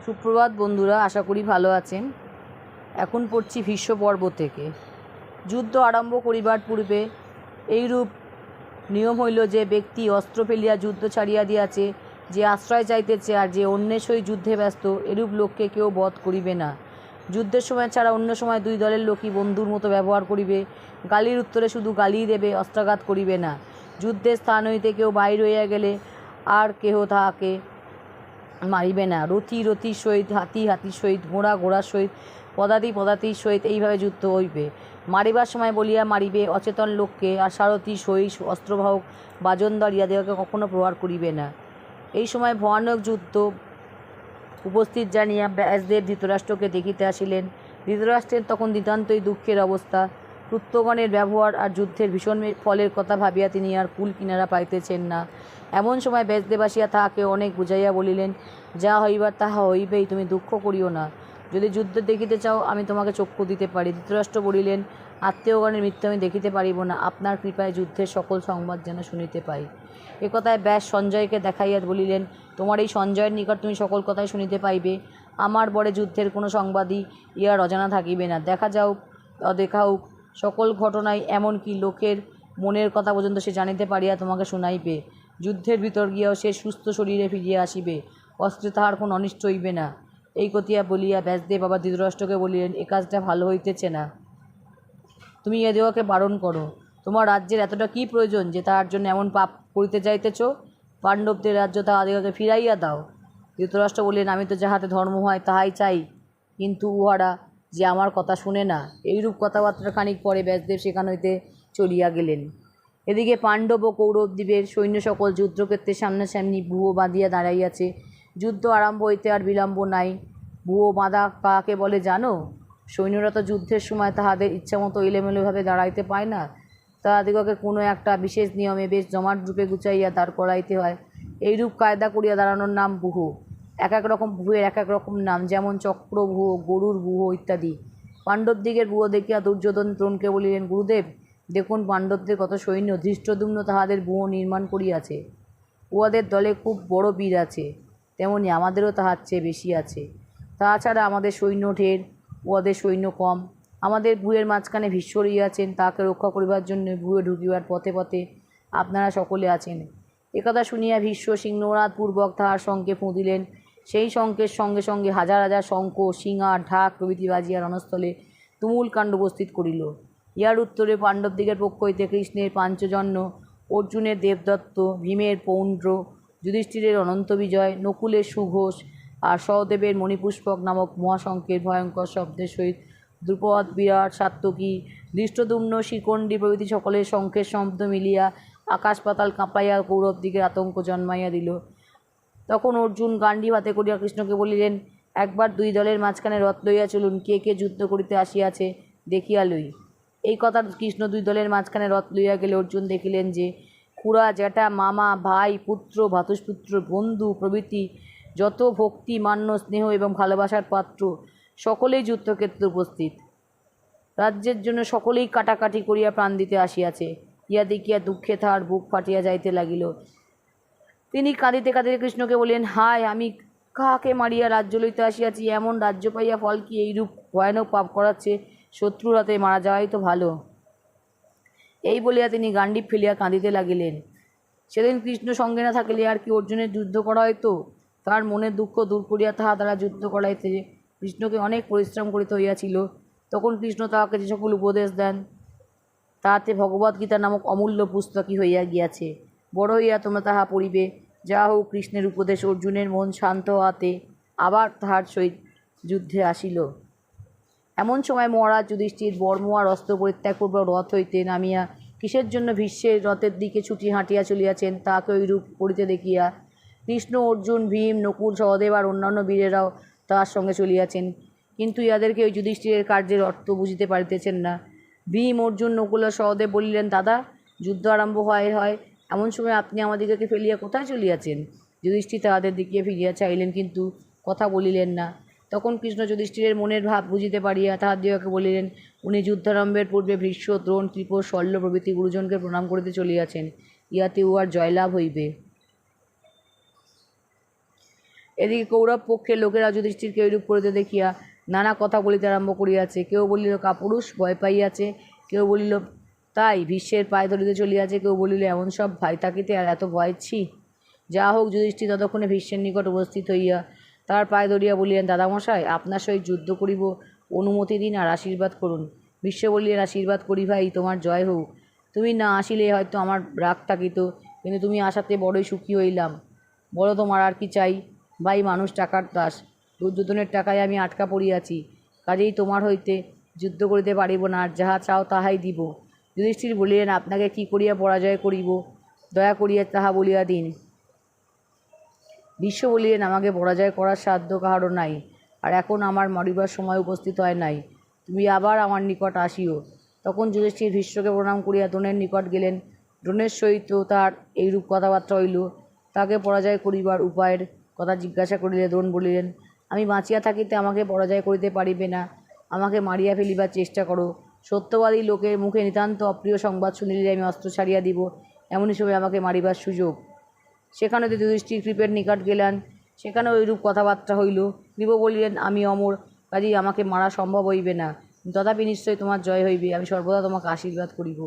সুপ্রভাত বন্ধুরা, আশা করি ভালো আছেন। এখন পড়ছি ভীষ্ম পর্ব থেকে। যুদ্ধ আরম্ভ করিবার পূর্বে এইরূপ নিয়ম হইল যে ব্যক্তি অস্ত্র ফেলিয়া যুদ্ধ ছাড়িয়া দিয়াছে, যে আশ্রয় চাইতেছে আর যে অন্যের সহিত যুদ্ধে ব্যস্ত, এরূপ লোককে কেউ বধ করিবে না। যুদ্ধের সময় ছাড়া অন্য সময় দুই দলের লোকই বন্ধুর মতো ব্যবহার করিবে। গালির উত্তরে শুধু গালিই দেবে, অস্ত্রাঘাত করিবে না। যুদ্ধের স্থান হইতে কেউ বাহির হইয়া গেলে আর কেহ তাহাকে মারিবে না। রথী রথীর সহিত, হাতি হাতির সহিত, ঘোড়া ঘোড়ার সহিত, পদাতি পদাতির সহিত এইভাবে যুদ্ধ হইবে। মারিবার সময় বলিয়া মারিবে, অচেতন লোককে আর সারথী সহিত অস্ত্রবাহক বাজনদার ইহাদিগকে কখনো প্রহার করিবে না। এই সময় ভয়ানক যুদ্ধ উপস্থিত জানিয়া ব্যাসদেব ধৃতরাষ্ট্রকে দেখিতে আসিলেন। ধৃতরাষ্ট্রের তখন নিতান্তই দুঃখের অবস্থা। পুত্রগণের ব্যবহার আর যুদ্ধের ভীষণ ফলের কথা ভাবিয়া তিনি আর কুল কিনারা পাইতেছেন না। এমন সময় ব্যাসদেব আসিয়া তাহাকে অনেক বুঝাইয়া বলিলেন, যা হইবার তাহা হইবেই, তুমি দুঃখ করিও না। যদি যুদ্ধ দেখিতে চাও, আমি তোমাকে চক্ষু দিতে পারি। ধৃতরাষ্ট্র বলিলেন, আত্মীয়গণের মৃত্যু আমি দেখিতে পারিব না, আপনার কৃপায় যুদ্ধের সকল সংবাদ যেন শুনিতে পাই। একথায় ব্যাস সঞ্জয়কে দেখাইয়া বলিলেন, তোমার এই সঞ্জয়ের নিকট তুমি সকল কথাই শুনিতে পাইবে। আমার বরে যুদ্ধের কোনো সংবাদই ইহার অজানা থাকিবে না। দেখা যাউক অদেখা হোক, সকল ঘটনাই এমনকি লোকের মনের কথা পর্যন্ত সে জানিতে পারিয়া তোমাকে শুনাইবে। যুদ্ধের ভিতর গিয়াও সে সুস্থ শরীরে ফিরিয়া আসিবে, অস্ত্রে তাহার কোনো অনিষ্ট হইবে না। এই কথা বলিয়া ব্যাসদেব আবার ধৃতরাষ্ট্রকে বলিলেন, এ কাজটা ভালো হইতেছে না, তুমি এদিগকে বারণ করো। তোমার রাজ্যের এতটা কী প্রয়োজন যে তাহার জন্য এমন পাপ করিতে যাইতেছ? পাণ্ডবদের রাজ্য তাহাদিগকে ফিরাইয়া দাও। ধৃতরাষ্ট্র বলিলেন, আমি তো যাহাতে ধর্ম হয় তাহাই চাই, কিন্তু উহারা যে আমার কথা শুনে না। এইরূপ কথাবার্তা খানিক পরে ব্যাসদেব সেখান হইতে চলিয়া গেলেন। এদিকে পাণ্ডব ও কৌরবদ্বীপের সৈন্য সকল যুদ্ধক্ষেত্রের সামনাসামনি ব্যূহ বাঁধিয়া দাঁড়াইয়াছে। যুদ্ধ আরম্ভ হইতে আর বিলম্ব নাই। ব্যূহ বাঁধা কাকে বলে জানো? সৈন্যরা তো যুদ্ধের সময় তাহাদের ইচ্ছামতো এলোমেলোভাবে দাঁড়াইতে পায় না। তাহাদিগকে কোনো একটা বিশেষ নিয়মে বেশ জমাট রূপে গুছাইয়া দাঁড় করাইতে হয়। এইরূপ কায়দা করিয়া দাঁড়ানোর নাম ব্যূহ। এক এক রকম ব্যূহের এক এক রকম নাম, যেমন চক্র ব্যূহ, গরুর ব্যূহ ইত্যাদি। পাণ্ডবদিগের ব্যূহ দেখিয়া দুর্যোধন দ্রোণকে বলিলেন, গুরুদেব, দেখুন পাণ্ডবদের কত সৈন্য, ধৃষ্টদ্যুম্ন তাহাদের ব্যূহ নির্মাণ করিয়াছে। উহাদের দলে খুব বড় বীর আছে, তেমনি আমাদেরও তাহার চেয়ে বেশি আছে। তাছাড়া আমাদের সৈন্য ঢের, উহাদের সৈন্য কম। আমাদের ব্যূহের মাঝখানে ভীষ্ম রহিয়াছেন, তাহাকে রক্ষা করিবার জন্য ব্যূহে ঢুকিবার পথে পথে আপনারা সকলে আছেন। একথা শুনিয়া ভীষ্ম সিংহনাদপূর্বক তাহার শঙ্খে ফুঁ দিলেন। সেই শঙ্খের সঙ্গে সঙ্গে হাজার হাজার শঙ্খ, শিঙার, ঢাক প্রভৃতি বাজিয়া রণস্থলে তুমুল কাণ্ড উপস্থিত করিল। ইহার উত্তরে পাণ্ডবদিগের পক্ষ হইতে কৃষ্ণের পাঞ্চজন্য, অর্জুনের দেবদত্ত, ভীমের পৌণ্ড্র, যুধিষ্ঠিরের অনন্ত বিজয়, নকুলের সুঘোষ আর সহদেবের মণিপুষ্পক নামক মহাশঙ্খের ভয়ঙ্কর শব্দের সহিত দ্রুপদ, বিরাট, সাত্যকী, ধৃষ্টদ্যুম্ন, শিখণ্ডী প্রভৃতি সকলের শঙ্খের শব্দ মিলিয়া আকাশ পাতাল কাঁপাইয়া কৌরবদিগের আতঙ্ক জন্মাইয়া দিল। তখন অর্জুন গাণ্ডীব হাতে করিয়া কৃষ্ণকে বলিলেন, একবার দুই দলের মাঝখানে রথ লইয়া চলুন, কে কে যুদ্ধ করিতে আসিয়াছে দেখিয়া লই। এই কথা কৃষ্ণ দুই দলের মাঝখানে রথ লইয়া গেলে অর্জুন দেখিলেন যে খুড়া, জ্যাঠা, মামা, ভাই, পুত্র, ভ্রাতুষ্পুত্র, বন্ধু প্রভৃতি যত ভক্তি, মান্য, স্নেহ এবং ভালোবাসার পাত্র সকলেই যুদ্ধক্ষেত্রে উপস্থিত। রাজ্যের জন্য সকলেই কাটাকাটি করিয়া প্রাণ দিতে আসিয়াছে। ইয়া দেখিয়া দুঃখে তাহার বুক ফাটিয়া যাইতে লাগিল। তিনি কাঁদিতে কাঁদিতে কৃষ্ণকে বলিলেন, হায়, আমি কাহাকে মারিয়া রাজ্য লইতে আসিয়াছি? এমন রাজ্য পাইয়া ফল কি? এইরূপ ভয়ানক পাপ করাচ্ছে, শত্রুর হাতে মারা যাওয়াই তো ভালো। এই বলিয়া তিনি গাণ্ডীব ফেলিয়া কাঁদিতে লাগিলেন। সেদিন কৃষ্ণ সঙ্গে না থাকিলে আর কি অর্জুনের যুদ্ধ করা হইত? তার মনের দুঃখ দূর করিয়া তাহা দ্বারা যুদ্ধ করাইতে কৃষ্ণকে অনেক পরিশ্রম করিতে হইয়াছিল। তখন কৃষ্ণ তাহাকে যে সকল উপদেশ দেন, তাহাতে ভগবদ্গীতা নামক অমূল্য পুস্তকই হইয়া গিয়াছে। বড় হইয়া তোমরা তাহা পড়িবে। যা হোক, কৃষ্ণের উপদেশ অর্জুনের মন শান্ত হওয়াতে আবার তাহার সহিত যুদ্ধে আসিল। এমন সময় মহারাজ যুধিষ্ঠির বর্মোয়ার অস্ত্র পরিত্যাগ পূর্বক রথ হইতে নামিয়া কিসের জন্য ভীষ্মের রথের দিকে ছুটি হাঁটিয়া চলিয়াছেন, তাহাকে ঐরূপ করিতে দেখিয়া কৃষ্ণ, অর্জুন, ভীম, নকুল, সহদেব আর অন্যান্য বীরেরাও তাহার সঙ্গে চলিয়াছেন। কিন্তু ইহাদেরকে ওই যুধিষ্ঠিরের কার্যের অর্থ বুঝিতে পারিতেছেন না। ভীম, অর্জুন, নকুল ও সহদেব বলিলেন, দাদা, যুদ্ধ আরম্ভ হয় এমন সময় আপনি আমাদিগকে ফেলিয়া কোথায় চলিয়াছেন? যুধিষ্ঠির তাহাদের দিকে ফিরিয়া চাইলেন, কিন্তু কথা বলিলেন না। তখন কৃষ্ণ যুধিষ্ঠিরের মনের ভাব বুঝিতে পারিয়া তাহাদিগকে বলিলেন, উনি যুদ্ধারম্ভের পূর্বে ভীষ্ম, দ্রোণ, কৃপ, শল্য প্রভৃতি গুরুজনকে প্রণাম করিতে চলিয়াছেন। ইহাতে উহার জয়লাভ হইবে। এদিকে কৌরব পক্ষের লোকেরা যুধিষ্ঠিরকে এইরূপ করিতে দেখিয়া নানা কথা বলিতে আরম্ভ করিয়াছে। কেউ বলিল কাপুরুষ, ভয় পাইয়াছে। কেউ বলিল তাই ভীষ্মের পায়ে ধরিতে চলিয়াছে। কেউ বলিল এমন সব ভাই থাকিতে আর এত ভয় ছি। যা হোক, যুধিষ্ঠির ততক্ষণে ভীষ্মের নিকট উপস্থিত হইয়া তার পায়ে ধরিয়া বলিলেন, দাদামশাই, আপনার সহিত যুদ্ধ করিব, অনুমতি দিন আর আশীর্বাদ করুন। ভীষ্ম বলিলেন, আশীর্বাদ করি ভাই, তোমার জয় হোক। তুমি না আসিলে হয়তো আমার রাগ থাকিত, কিন্তু তুমি আসাতে বড়ই সুখী হইলাম। বলো তোমার আর কি চাই? ভাই, মানুষ টাকার দাস, দুর্যোধনের টাকায় আমি আটকা পড়িয়াছি, কাজেই তোমার হইতে যুদ্ধ করিতে পারিব না, আর যাহা চাও তাহাই দিব। যুধিষ্ঠির বলিলেন, আপনাকে কি করিয়া পরাজয় করিব, দয়া করিয়া তাহা বলিয়া দিন। ভীষ্ম বলিলেন, আমাকে পরাজয় করার সাধ্য কাহারও নাই, আর এখন আমার মরিবার সময় উপস্থিত হয় নাই। তুমি আবার আমার নিকট আসিও। তখন যুধিষ্ঠির ভীষ্মকে প্রণাম করিয়া দ্রোণের নিকট গেলেন। দ্রোণের সহিত তার এইরূপ কথাবার্তা হইল। তাকে পরাজয় করিবার উপায়ের কথা জিজ্ঞাসা করিলে দ্রোণ বলিলেন, আমি বাঁচিয়া থাকিতে আমাকে পরাজয় করিতে পারিবে না, আমাকে মারিয়া ফেলিবার চেষ্টা করো। সত্যবাদী লোকের মুখে নিতান্ত অপ্রিয় সংবাদ শুনিলে আমি অস্ত্র ছাড়িয়া দিব, এমনই সময় আমাকে মারিবার সুযোগ। সেখানে যুধিষ্ঠির কৃপের নিকট গেলেন। সেখানে ওইরূপ কথাবার্তা হইল। কৃপ বলিলেন, আমি অমর, কাজেই আমাকে মারা সম্ভব হইবে না, তথাপি নিশ্চয়ই তোমার জয় হইবে, আমি সর্বদা তোমাকে আশীর্বাদ করিব।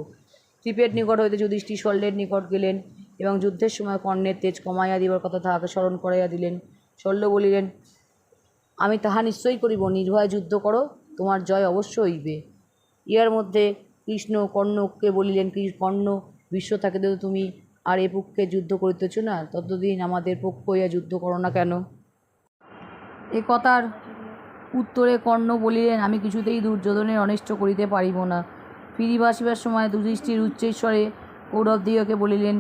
কৃপের নিকট হইতে যুধিষ্ঠির শল্যের নিকট গেলেন এবং যুদ্ধের সময় কর্ণের তেজ কমাইয়া দিবার কথা তাহাকে স্মরণ করাইয়া দিলেন। শল্য বলিলেন, আমি তাহা নিশ্চয়ই করিব, নির্ভয়ে যুদ্ধ করো, তোমার জয় অবশ্য হইবে। ইহার মধ্যে কৃষ্ণ কর্ণকে বলিলেন, কর্ণ, বিশ্ব থাকিতে তো তুমি আর এ পক্ষে যুদ্ধ করিতেছ না, ততদিন আমাদের পক্ষ হইয়া যুদ্ধ করো না কেন? এ কথার উত্তরে কর্ণ বলিলেন, আমি কিছুতেই দুর্যোধনের অনিষ্ট করিতে পারিব না। ফিরিবা আসিবার সময় যুধিষ্ঠির উচ্চৈঃস্বরে কৌরবদিগকে বলিলেন,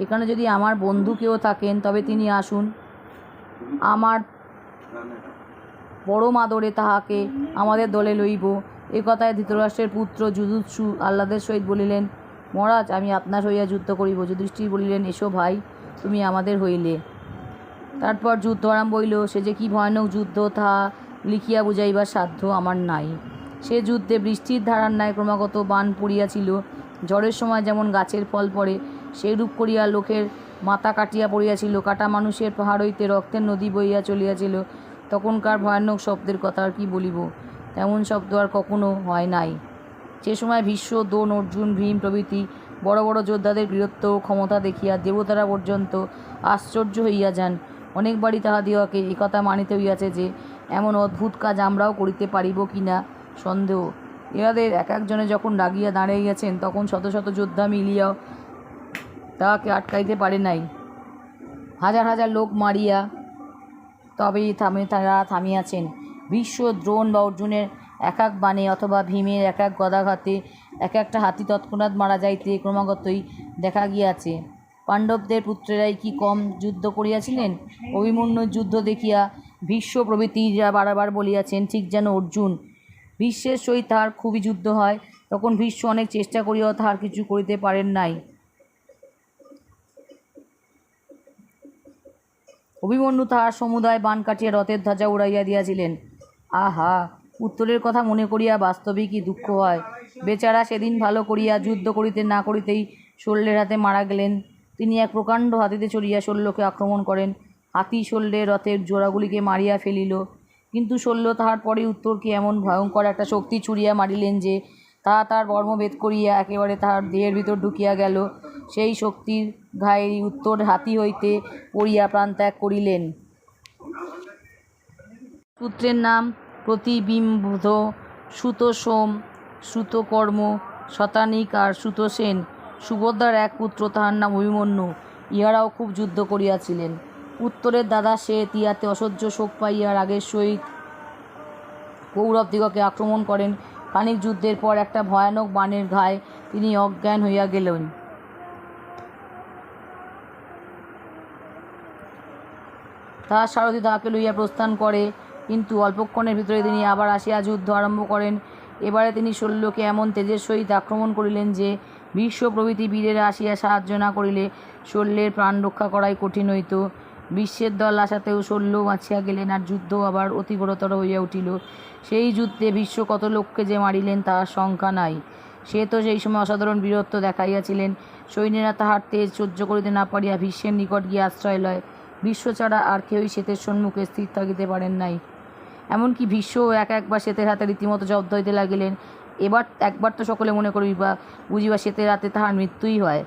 এখানে যদি আমার বন্ধু কেউ থাকেন তবে তিনি আসুন, আমার পরম আদরে তাহাকে আমাদের দলে লইব। এ কথায় ধৃতরাষ্ট্রের পুত্র যুযুৎসু আহ্লাদের সহিত বলিলেন, মহারাজ, আমি আপনার হইয়া যুদ্ধ করিব। যুধিষ্ঠির বলিলেন, এসো ভাই, তুমি আমাদের হইলে। তারপর যুদ্ধ আরম্ভ হইল। সে যে কি ভয়ানক যুদ্ধ, তাহা লিখিয়া বুঝাইবার সাধ্য আমার নাই। সে যুদ্ধে বৃষ্টির ধারার ন্যায় ক্রমাগত বাণ পড়িয়াছিল। ঝড়ের সময় যেমন গাছের ফল পড়ে, সেইরূপ করিয়া লোকের মাথা কাটিয়া পড়িয়াছিল। কাটা মানুষের পাহাড় হইতে রক্তের নদী বইয়া চলিয়াছিল। তখনকার ভয়ানক শব্দের কথা আর কি বলিব, তেমন শব্দ আর কখনো হয় নাই। সে সময় ভীষ্ম, দ্রোণ, অর্জুন, ভীম প্রভৃতি বড় বড় যোদ্ধাদের বীরত্ব ও ক্ষমতা দেখিয়া দেবতারা পর্যন্ত আশ্চর্য হইয়া যান। অনেকবারই তাহাদিগকে একথা মানিতে হইয়াছে যে এমন অদ্ভুত কাজ আমরাও করিতে পারিব কি না সন্দেহ। ইহাদের এক একজনে যখন রাগিয়া দাঁড়াইয়াছেন, তখন শত শত যোদ্ধা মিলিয়াও তাহাকে আটকাইতে পারে নাই। হাজার হাজার লোক মারিয়া তবেই তারা থামিয়াছেন। ভীষ্ম, দ্রোণ বা অর্জুনের এক এক বাণে অথবা ভীমের এক এক গদাঘাতে এক একটা হাতি তৎক্ষণাৎ মারা যাইতে ক্রমাগতই দেখা গিয়াছে। পাণ্ডবদের পুত্রেরাই কি কম যুদ্ধ করিয়াছিলেন? অভিমন্যুর যুদ্ধ দেখিয়া ভীষ্ম প্রভৃতিরা বারবার বলিয়াছেন, ঠিক যেন অর্জুন। ভীষ্মের সহিত তাহার খুবই যুদ্ধ হয়, তখন ভীষ্ম অনেক চেষ্টা করিয়াও তাহার কিছু করিতে পারেন নাই। অভিমন্যু তাহার সমুদায় বাণ কাটিয়া রথের ধ্বজা উড়াইয়া দিয়াছিলেন। আহা, উত্তরের কথা মনে করিয়া বাস্তবিকই দুঃখ হয়। বেচারা সেদিন ভালো করিয়া যুদ্ধ করিতে না করিতেই শল্যের হাতে মারা গেলেন। তিনি এক প্রকাণ্ড হাতিতে চড়িয়া শল্যকে আক্রমণ করেন। হাতি শল্যের রথের জোড়াগুলিকে মারিয়া ফেলিল, কিন্তু শল্য তাহার পরে উত্তরকে এমন ভয়ঙ্কর একটা শক্তি ছুড়িয়া মারিলেন যে তাহা তার বর্মভেদ করিয়া একেবারে তাহার দেহের ভিতর ঢুকিয়া গেল। সেই শক্তির ঘায়ে উত্তর হাতি হইতে পড়িয়া প্রাণত্যাগ করিলেন। পুত্রের নাম প্রতিবিম্ব, সুতোসোম, শ্রুতকর্ম, শতানিক আর সুতোসেন। সুভদ্রার এক পুত্র, তাহার নাম অভিমন্যু। ইহারাও খুব যুদ্ধ করিয়াছিলেন। উত্তরের দাদা শ্বেত ইহাতে অসহ্য শোক পাইয়া রাগের সহিত কৌরবদিগকে আক্রমণ করেন। খানিক যুদ্ধের পর একটা ভয়ানক বাণের ঘায়ে তিনি অজ্ঞান হইয়া গেলেন। তাহার সারথি তাহাকে লইয়া প্রস্থান করে, কিন্তু অল্পক্ষণের ভিতরে তিনি আবার আসিয়া যুদ্ধ আরম্ভ করেন। এবারে তিনি শল্যকে এমন তেজের সহিত আক্রমণ করিলেন যে ভীষ্ম প্রভৃতি বীরেরা আসিয়া সাহায্য না করিলে শল্যের প্রাণ রক্ষা করাই কঠিন হইত। বিশ্বের দল আসাতেও শল্য বাঁচিয়া গেলেন, আর যুদ্ধ আবার অতীব্রতর হইয়া উঠিল। সেই যুদ্ধে ভীষ্ম কত লোককে যে মারিলেন তাহার সংখ্যা নাই। সে তো সেই সময় অসাধারণ বীরত্ব দেখাইয়াছিলেন। সৈন্যেরা তাহার তেজ সহ্য করিতে না পারিয়া ভীষ্মের নিকট গিয়া আশ্রয় লয়। ভীষ্ম ছাড়া আর কেউই শ্বেতের সম্মুখে স্থির থাকিতে পারেন নাই। এমনকি ভীষ্মও একবার শ্বেতের হাতে রীতিমতো জব্দ হইতে লাগিলেন। একবার তো সকলে মনে করিবা বুঝিবা শ্বেতের হাতে তাহার মৃত্যুই হয়।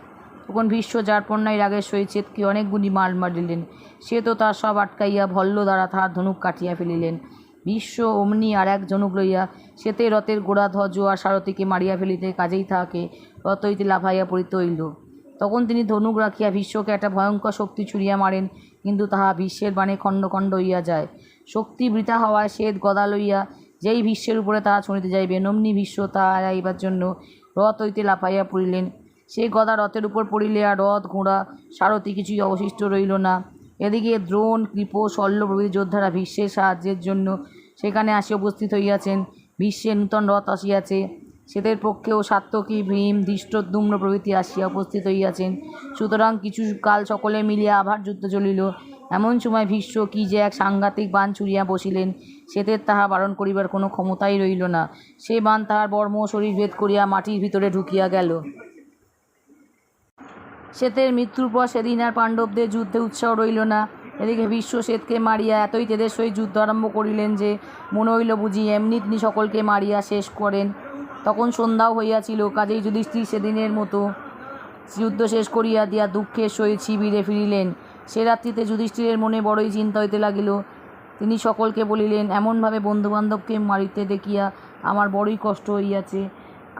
তখন ভীষ্ম যারপন্যায় রাগের সহিত শ্বেতকে অনেক গুলি মার মারিলেন। সে তো তার সব আটকাইয়া ভল্ল দ্বারা তাহার ধনুক কাটিয়া ফেলিলেন। ভীষ্ম অমনি আর এক ধনুক লইয়া শ্বেতের রথের গোড়া ধ্বজ আর সারথীকে মারিয়া ফেলিতে কাজেই তাহাকে রথ হইতে লাফাইয়া পড়িতে হইল। তখন তিনি ধনুক রাখিয়া ভীষ্মকে একটা ভয়ঙ্কর শক্তি ছুড়িয়া মারেন, কিন্তু তাহা ভীষ্মের বাণে খণ্ড খণ্ড হইয়া যায়। শক্তি বৃথা হওয়ায় শ্বেত গদা লইয়া যেই ভীষ্মের উপরে তাহা ছুঁড়িতে যাইবেন, অমনি ভীষ্ম তাহা এড়াইবার জন্য রথ হইতে লাফাইয়া পড়িলেন। সেই গদা রথের উপর পড়িলে আর রথ ঘোড়া সারথি কিছুই অবশিষ্ট রইল না। এদিকে দ্রোণ, কৃপ, শল্য প্রভৃতি যোদ্ধারা ভীষ্মের সাহায্যের জন্য সেখানে আসিয়া উপস্থিত হইয়াছেন। ভীষ্মের নূতন রথ আসিয়াছে। শ্বেতের পক্ষেও সাত্যকী, ভীম, ধৃষ্টদ্যুম্ন প্রভৃতি আসিয়া উপস্থিত হইয়াছেন। সুতরাং কিছু কাল সকলে মিলিয়া আবার যুদ্ধ চলিল। এমন সময় ভীষ্ম কি যে এক সাংঘাতিক বাণ ছুঁড়িয়া বসিলেন, শ্বেতের তাহা বারণ করিবার কোনো ক্ষমতাই রইল না। সে বাণ তাহার বর্ম শরীর ভেদ করিয়া মাটির ভিতরে ঢুকিয়া গেল। শ্বেতের মৃত্যুর পর সেদিন আর পাণ্ডবদের যুদ্ধে উৎসাহ রইল না। এদিকে ভীষ্ম শ্বেতকে মারিয়া এতই তেজের সহিত যুদ্ধ আরম্ভ করিলেন যে মনে হইল বুঝি এমনি তিনি সকলকে মারিয়া শেষ করেন। তখন সন্ধ্যাও হইয়াছিল। কাজেই যুধিষ্ঠির সেদিনের মতো যুদ্ধ শেষ করিয়া দিয়া দুঃখের সহিত শিবিরে ফিরিলেন। সে রাত্রিতে যুধিষ্ঠিরের মনে বড়ই চিন্তা হইতে লাগিল। তিনি সকলকে বলিলেন, এমনভাবে বন্ধুবান্ধবকে মারিতে দেখিয়া আমার বড়ই কষ্ট হইয়াছে।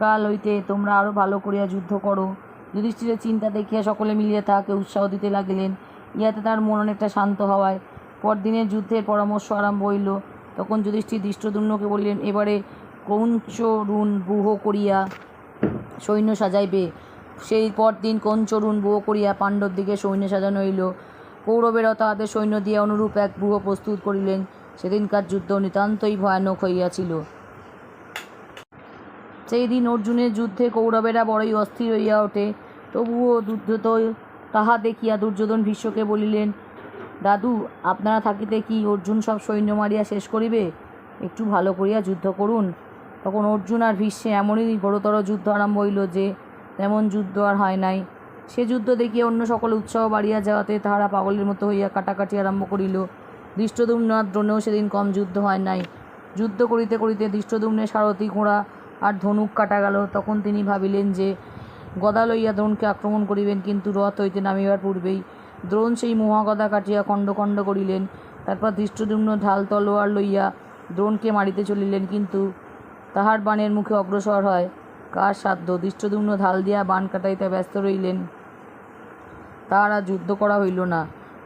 কাল হইতে তোমরা আরও ভালো করিয়া যুদ্ধ করো। যুধিষ্ঠিরের চিন্তা দেখিয়া সকলে মিলিয়া তাহাকে উৎসাহ দিতে লাগিলেন। ইহাতে তার মন অনেকটা শান্ত হওয়ায় পরদিনের যুদ্ধের পরামর্শ আরম্ভ হইল। তখন যুধিষ্ঠির ধৃষ্টদ্যুম্নকে বলিলেন, এবারে কৌঞ্চরুণ ব্যূহ করিয়া সৈন্য সাজাইবে। সেই পরদিন কৌঞ্চরুণ ব্যূহ করিয়া পাণ্ডবদিকে সৈন্য সাজানো হইল। কৌরবেরাও তাহাদের সৈন্য দিয়া অনুরূপ এক ব্যূহ প্রস্তুত করিলেন। সেদিনকার যুদ্ধ নিতান্তই ভয়ানক হইয়াছিল। সেই দিন অর্জুনের যুদ্ধে কৌরবেরা বড়ই অস্থির হইয়া ওঠে। তবুও দুর্যোধ তাহা দেখিয়া দুর্যোধন ভীষ্মকে বলিলেন, দাদু, আপনারা থাকিতে কি অর্জুন সব সৈন্য মারিয়া শেষ করিবে? একটু ভালো করিয়া যুদ্ধ করুন। তখন অর্জুন আর ভীষ্মে এমনই ঘোরতর যুদ্ধ আরম্ভ হইল যে তেমন যুদ্ধ আর হয় নাই। সে যুদ্ধ দেখিয়া অন্য সকলে উৎসাহ বাড়িয়া যাওয়াতে তাহারা পাগলের মতো হইয়া কাটাকাটি আরম্ভ করিল। ধৃষ্টদ্যুম্ন আর দ্রোণেও সেদিন কম যুদ্ধ হয় নাই। যুদ্ধ করিতে করিতে ধৃষ্টদ্যুম্নের সারথি, ঘোড়া আর ধনুক কাটা গেল। তখন তিনি ভাবিলেন যে গদা লইয়া দ্রোণকে আক্রমণ করিবেন, কিন্তু রথ হইতে নামিবার পূর্বেই দ্রোণ সেই মহাগদা কাটিয়া খণ্ড খণ্ড করিলেন। তারপর ধৃষ্টদ্যুম্ন ঢাল তলোয়ার লইয়া দ্রোণকে মারিতে চলিলেন, কিন্তু তাহার বাণের মুখে অগ্রসর হয় কার সাধ্য? ধৃষ্টদ্যুম্ন ঢাল দিয়া বাণ কাটাইতে ব্যস্ত রইলেন। তাহার আর যুদ্ধ করা হইল না।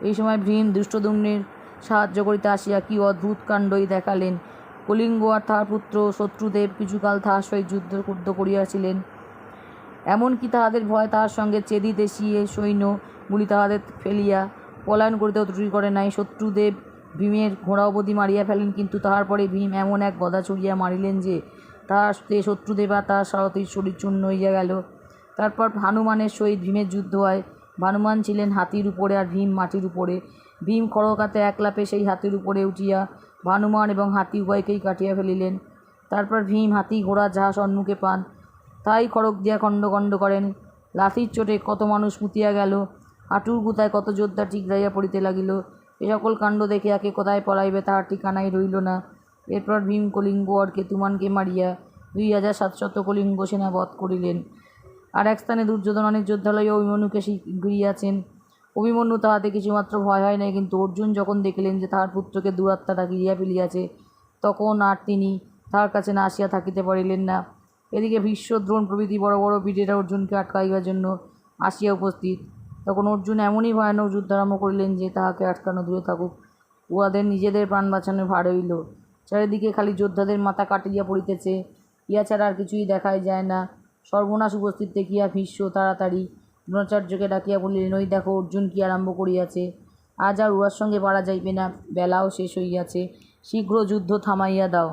এই সময় ভীম ধৃষ্টদ্যুম্নের সাহায্য করিতে আসিয়া কি অদ্ভুত কাণ্ডই দেখালেন। কলিঙ্গ আর তাহার পুত্র শত্রুদেব কিছুকাল তাহার সহিত যুদ্ধ করিয়াছিলেন। এমনকি তাহাদের ভয় তাহার সঙ্গে চেদি দেশীয় সৈন্যগুলি তাহাদের ফেলিয়া পলায়ন করিতেও ত্রুটি করে নাই। শত্রুদেব ভীমের ঘোড়া অবধি মারিয়া ফেলেন, কিন্তু তাহার পরে ভীম এমন এক গদা ছুড়িয়া মারিলেন যে তাহাতে শত্রুদেব আর তাহার সারথীর শরীর চূর্ণ হইয়া গেল। তারপর হনুমানের সহিত ভীমের যুদ্ধ হয়। হনুমান ছিলেন হাতির উপরে আর ভীম মাটির উপরে। ভীম খড়গাতে এক লাফে সেই হাতির উপরে উঠিয়া হনুমান এবং হাতি উভয়কেই কাটিয়া ফেলিলেন। তারপর ভীম হাতি ঘোড়া যাহা সম্মুখে পান তাই খড়গ দিয়া খণ্ড খণ্ড করেন। লাঠির চোটে কত মানুষ মুতিয়া গেল, হাঁটুর গুতায় কত যোদ্ধা ঠিকরাইয়া পড়িতে লাগিল। এ সকল কাণ্ড দেখিয়া কে কোথায় পলাইবে তাহার ঠিকানাই রইল না। এরপর ভীম কলিঙ্গ আর কেতুমানকে মারিয়া 2700 কলিঙ্গ সেনা বধ করিলেন। আর এক স্থানে দুর্যোধন অনেক যোদ্ধা লইয়া অভিমন্যুকে ঘিরিয়াছেন। অভিমন্যু তাহাতে কিছুমাত্র ভয় হয় নাই, কিন্তু অর্জুন যখন দেখিলেন যে তাহার পুত্রকে দুরাত্মাটা ঘিরিয়া ফেলিয়াছে, তখন আর তিনি তাহার কাছে না আসিয়া থাকিতে পারিলেন না। এদিকে ভীষ্ম, দ্রোণ প্রভৃতি বড় বড় বীরেরা অর্জুনকে আটকাইবার জন্য আসিয়া উপস্থিত। তখন অর্জুন এমনই ভয়ানক যুদ্ধ আরম্ভ করিলেন যে তাহাকে আটকানো দূরে থাকুক, উহাদের নিজেদের প্রাণ বাঁচানো ভার হইল। চারিদিকে খালি যোদ্ধাদের মাথা কাটিয়া পড়িতেছে, ইহা ছাড়া আর কিছুই দেখাই যায় না। সর্বনাশ উপস্থিত দেখিয়া ভীষ্ম তাড়াতাড়ি দ্রোণাচার্যকে ডাকিয়া বলিলেন, ওই দেখো অর্জুন কি আরম্ভ করিয়াছে। আজ আর উহার সঙ্গে পারা যাইবে না, বেলাও শেষ হইয়াছে, শীঘ্র যুদ্ধ থামাইয়া দাও।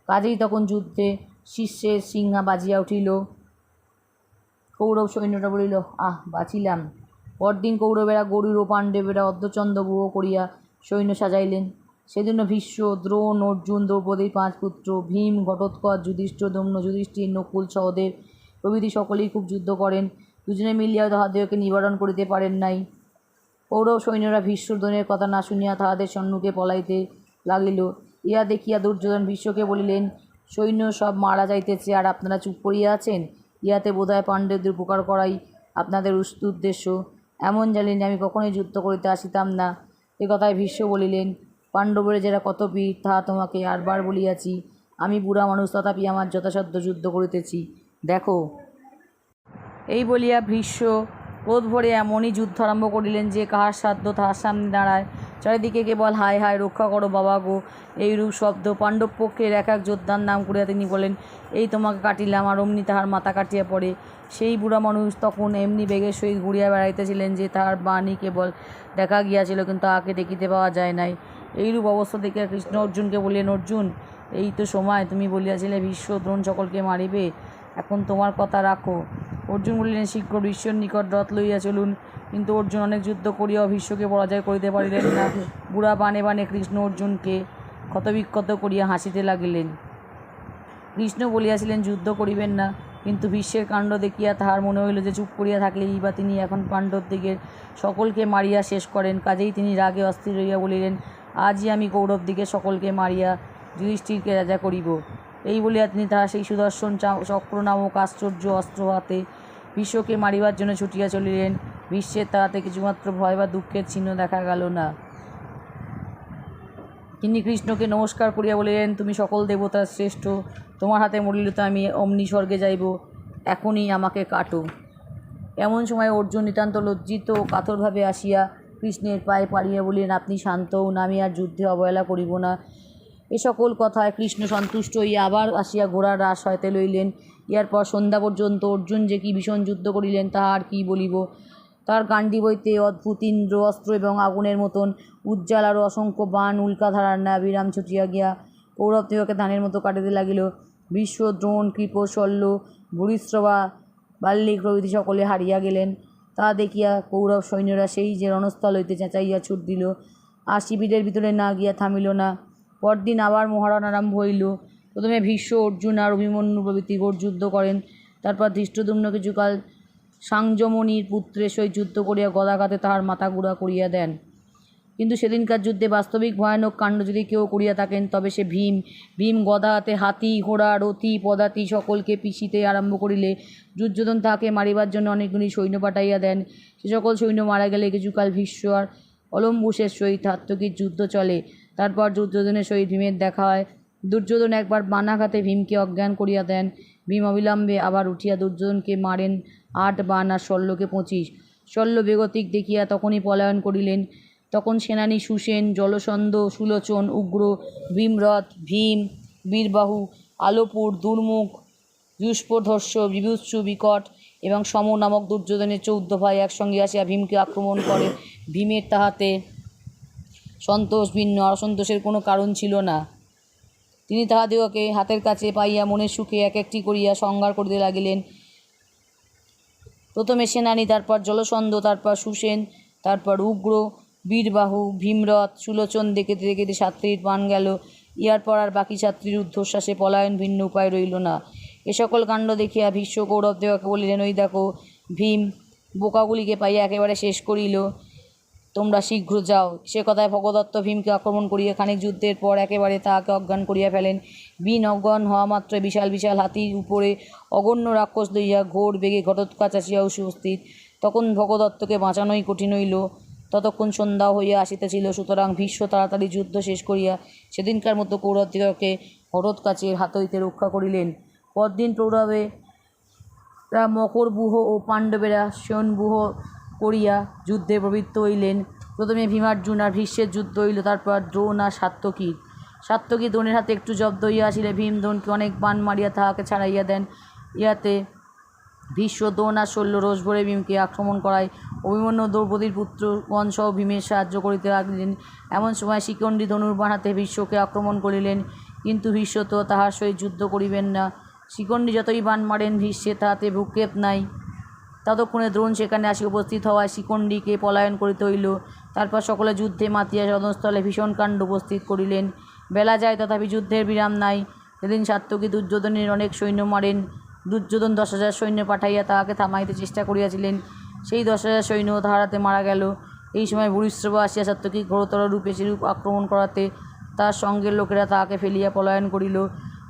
কাজেই তখন যুদ্ধে শীর্ষের সিংহা বাজিয়া উঠিল। কৌরব সৈন্যরা বলিল, আহ, বাঁচিলাম। পরদিন কৌরবেরা গরুর ও পাণ্ডবেরা অর্ধচন্দ্র ব্যূহ করিয়া সৈন্য সাজাইলেন। সেজন্য ভীষ্ম, দ্রোণ, অর্জুন, দ্রৌপদীর 5 পুত্র, ভীম, ঘটোৎকচ, যুধিষ্ঠির, যুধিষ্ঠির, নকুল, সহদেব প্রভৃতি সকলেই খুব যুদ্ধ করেন। দুজনে মিলিয়াও তাহাদিগকে নিবারণ করিতে পারেন নাই। কৌরব সৈন্যরা ভীষ্মদ্রোণের কথা না শুনিয়া তাহাদের সম্মুখে পলাইতে লাগিল। ইহা দেখিয়া দুর্যোধন ভীষ্মকে বলিলেন, সৈন্য সব মারা যাইতেছে, আর আপনারা চুপ করিয়া আছেন। ইহাতে বোধহয় পাণ্ডবদের উপকার করাই আপনাদের উদ্দেশ্য। এমন জানিলে আমি কখনোই যুদ্ধ করিতে আসিতাম না। এ কথায় ভীষ্ম বলিলেন, পাণ্ডবের যারা কত বীর তাহা তোমাকে আরবার বলিয়াছি। আমি বুড়া মানুষ, তথাপি আমার যথাসাধ্য যুদ্ধ করিতেছি, দেখো। এই বলিয়া ভীষ্ম ক্রোধ ভরে এমনই যুদ্ধ আরম্ভ করিলেন যে কাহার সাধ্য তাহার সামনে দাঁড়ায়। চারিদিকে কেবল হায় হায়, রক্ষা করো বাবা গো, এইরূপ শব্দ। পাণ্ডব পক্ষের এক এক যোদ্ধার নাম করিয়া তিনি বলেন, এই তোমাকে কাটিলাম, আর অমনি তাহার মাথা কাটিয়া পড়ে। সেই বুড়া মানুষ তখন এমনি বেগের সহিত ঘুরিয়া বেড়াইতেছিলেন যে তাহার বাণী কেবল দেখা গিয়াছিল, কিন্তু তাহাকে দেখিতে পাওয়া যায় নাই। এইরূপ অবস্থা দেখিয়া কৃষ্ণ অর্জুনকে বলিলেন, অর্জুন, এই তো সময়, তুমি বলিয়াছিলে ভীষ্ম দ্রোণ সকলকে মারিবে, এখন তোমার কথা রাখো। অর্জুন বলিলেন, শীঘ্র ভীষ্মর নিকট রথ লইয়া চলুন। কিন্তু অর্জুন অনেক যুদ্ধ করিয়াও ভীষ্মকে পরাজয় করিতে পারিলেন না। বুড়া বানে বানে কৃষ্ণ অর্জুনকে ক্ষতবিক্ষত করিয়া হাসিতে লাগিলেন। কৃষ্ণ বলিয়াছিলেন যুদ্ধ করিবেন না, কিন্তু ভীষ্মের কাণ্ড দেখিয়া তাহার মনে হইল যে চুপ করিয়া থাকলেই বা তিনি এখন পাণ্ডবদিগের সকলকে মারিয়া শেষ করেন। কাজেই তিনি রাগে অস্থির হইয়া বলিলেন, আজই আমি কৌরবদিগের সকলকে মারিয়া যুধিষ্ঠিরকে রাজা করিব। এই বলিয়া তিনি তাহার সেই সুদর্শন চক্র নামক আশ্চর্য অস্ত্র হাতে ভীষ্মকে মারিবার জন্য ছুটিয়া চলিলেন। ভীষ্মের তাহাতে কিছুমাত্র ভয় বা দুঃখের চিহ্ন দেখা গেল না। তিনি কৃষ্ণকে নমস্কার করিয়া বলিলেন, তুমি সকল দেবতার শ্রেষ্ঠ, তোমার হাতে মরিলে তো আমি অমনি স্বর্গে যাইব, এখনই আমাকে কাটো। এমন সময় অর্জুন নিতান্ত লজ্জিত ও কাতরভাবে আসিয়া কৃষ্ণের পায়ে পাড়িয়া বলিলেন, আপনি শান্ত হউন, আমি আর যুদ্ধে অবহেলা করিব না। এ সকল কথায় কৃষ্ণ সন্তুষ্ট হইয়া আবার আসিয়া ঘোড়ার রাশ হইতে লইলেন। ইহার পর সন্ধ্যা পর্যন্ত অর্জুন যে কি ভীষণ যুদ্ধ করিলেন তাহা আর কি বলিব। তার গান্ডীব হইতে অদ্ভুত ইন্দ্র অস্ত্র এবং আগুনের মতন উজ্জ্বল আরও অসংখ্য বাণ উল্কাধারার ন্যায় বিরাম ছুটিয়া গিয়া কৌরবদিগকে ধানের মতো কাটিতে লাগিল। ভীষ্ম, দ্রোণ, কৃপ, শল্য, ভূরিশ্রবা, বাল্মীক প্রভৃতি সকলে হারিয়া গেলেন। তা দেখিয়া কৌরব সৈন্যরা সেই যে রণস্থল হইতে চেঁচাইয়া ছুট দিল, আর শিবিরের ভিতরে না গিয়া থামিল না। পরদিন আবার মহারণ আরম্ভ হইল। প্রথমে ভীষ্ম, অর্জুন আর অভিমন্যু প্রভৃতি ঘোর যুদ্ধ করেন। তারপর ধৃষ্টদ্যুম্ন কিছুকাল সাংযমণির পুত্রের সহিত যুদ্ধ করিয়া গদাঘাতে তাহার মাথা গুঁড়া করিয়া দেন। কিন্তু সেদিনকার যুদ্ধে বাস্তবিক ভয়ানক কাণ্ড যদি কেউ করিয়া থাকেন তবে সে ভীম। ভীম গদা হাতে হাতি, ঘোড়া, রথী, পদাতি সকলকে পিষিতে আরম্ভ করিলে দুর্যোধন তাহাকে মারিবার জন্য অনেকগুলি সৈন্য পাঠাইয়া দেন। সে সকল সৈন্য মারা গেলে কিছুকাল ভীষ্ম আর অলম্বুসের সহিত সাত্যকীর যুদ্ধ চলে। তারপর দুর্যোধনের সহিত ভীমের দেখা হয়। দুর্যোধন একবার বানাঘাতে ভীমকে অজ্ঞান করিয়া দেন। ভীম অবিলম্বে আবার উঠিয়া দুর্যোধনকে মারেন 8 বাণ আর শল্যকে 25। শল্য বেগতিক দেখিয়া তখনই পলায়ন করিলেন। তখন সেনানী সুসেন, জলসন্ধ, সুলোচন, উগ্র, ভীমরথ, ভীম, বীরবাহু, আলোপুর, দুর্মুখ, দুষ্পর্ধর্ষ, বিভূৎসু, বিকট এবং সম নামক দুর্যোধনের 14 ভাই একসঙ্গে আসিয়া ভীমকে আক্রমণ করে। ভীমের তাহাতে সন্তোষ ভিন্ন অসন্তোষের কোনো কারণ ছিল না। তিনি তাহাদিগকে হাতের কাছে পাইয়া মনের সুখে এক একটি করিয়া সংহার করিতে লাগিলেন। প্রথমে সেনানী, তারপর জলসন্ধ, তারপর সুসেন, তারপর উগ্র, বীরবাহু, ভীমরথ, সুলোচন দেখিতে দেখিতে 7 প্রাণ গেল। ইহার পর আর বাকি 7 ঊর্ধ্বশ্বাসে পলায়ন ভিন্ন উপায় রইল না। এ সকল কাণ্ড দেখিয়া ভীষ্ম কৌরবদিগকে বলিলেন, ওই দেখো, ভীম বোকাগুলিকে পাইয়া একেবারে শেষ করিল, তোমরা শীঘ্র যাও। সে কথায় ভগদত্ত ভীমকে আক্রমণ করিয়া খানিক যুদ্ধের পর একেবারে তাহাকে অজ্ঞান করিয়া ফেলেন। ভীম অজ্ঞান হওয়া মাত্র বিশাল বিশাল হাতির উপরে অগণ্য রাক্ষস লইয়া ঘোর বেগে ঘটোৎকচ আসিয়া উপস্থিত। তখন ভগদত্তকে বাঁচানোই কঠিন হইল। ততক্ষণ সন্ধ্যা হইয়া আসিতেছিল। সুতরাং ভীষ্ম তাড়াতাড়ি যুদ্ধ শেষ করিয়া সেদিনকার মতো কৌরবদিগকে ঘটোৎকচের হাত হইতে রক্ষা করিলেন। পরদিন কৌরবেরা মকরব্যূহ ও পাণ্ডবেরা শয়নব্যূহ করিয়া যুদ্ধে প্রবৃত্ত হইলেন। প্রথমে ভীমার্জুন আর ভীষ্মের যুদ্ধ হইল, তারপর দ্রোণ আর সাত্যকীর। সাত্যকী দ্রোণের হাতে একটু জব্দ হইয়া আসিলে ভীম দ্রোণকে অনেক বাণ মারিয়া তাহাকে ছাড়াইয়া দেন। ইহাতে ভীষ্ম, দ্রোণ আর শল্য রোষ ভরে ভীমকে আক্রমণ করায়। অভিমন্যু দ্রৌপদীর পুত্রগণ সহ ভীমের সাহায্য করিতে লাগিলেন। এমন সময় শিখণ্ডী ধনুর্বাণ হাতে ভীষ্মকে আক্রমণ করিলেন, কিন্তু ভীষ্ম তো তাহার সহিত যুদ্ধ করিবেন না। শিখণ্ডী যতই বাণ মারেন ভীষ্মের তাহাতে ভ্রুক্ষেপ নাই। ততক্ষণে দ্রোণ সেখানে আসি উপস্থিত হওয়ায় শিখণ্ডীকে পলায়ন করিতে হইল। তারপর সকলে যুদ্ধে মাতিয়া রণস্থলে ভীষণ কাণ্ড উপস্থিত করিলেন। বেলা যায়, তথাপি যুদ্ধের বিরাম নাই। সেদিন সাত্যকী দুর্যোধনের অনেক সৈন্য মারেন। দুর্যোধন 10,000 সৈন্য পাঠাইয়া তাহাকে থামাইতে চেষ্টা করিয়াছিলেন। সেই 10,000 সৈন্য তাহার হাতে মারা গেল। এই সময় ভূরিশ্রবা আসিয়া সাত্যকী ঘোরতর রূপে সেরূপ আক্রমণ করাতে তার সঙ্গের লোকেরা তাহাকে ফেলিয়া পলায়ন করিল।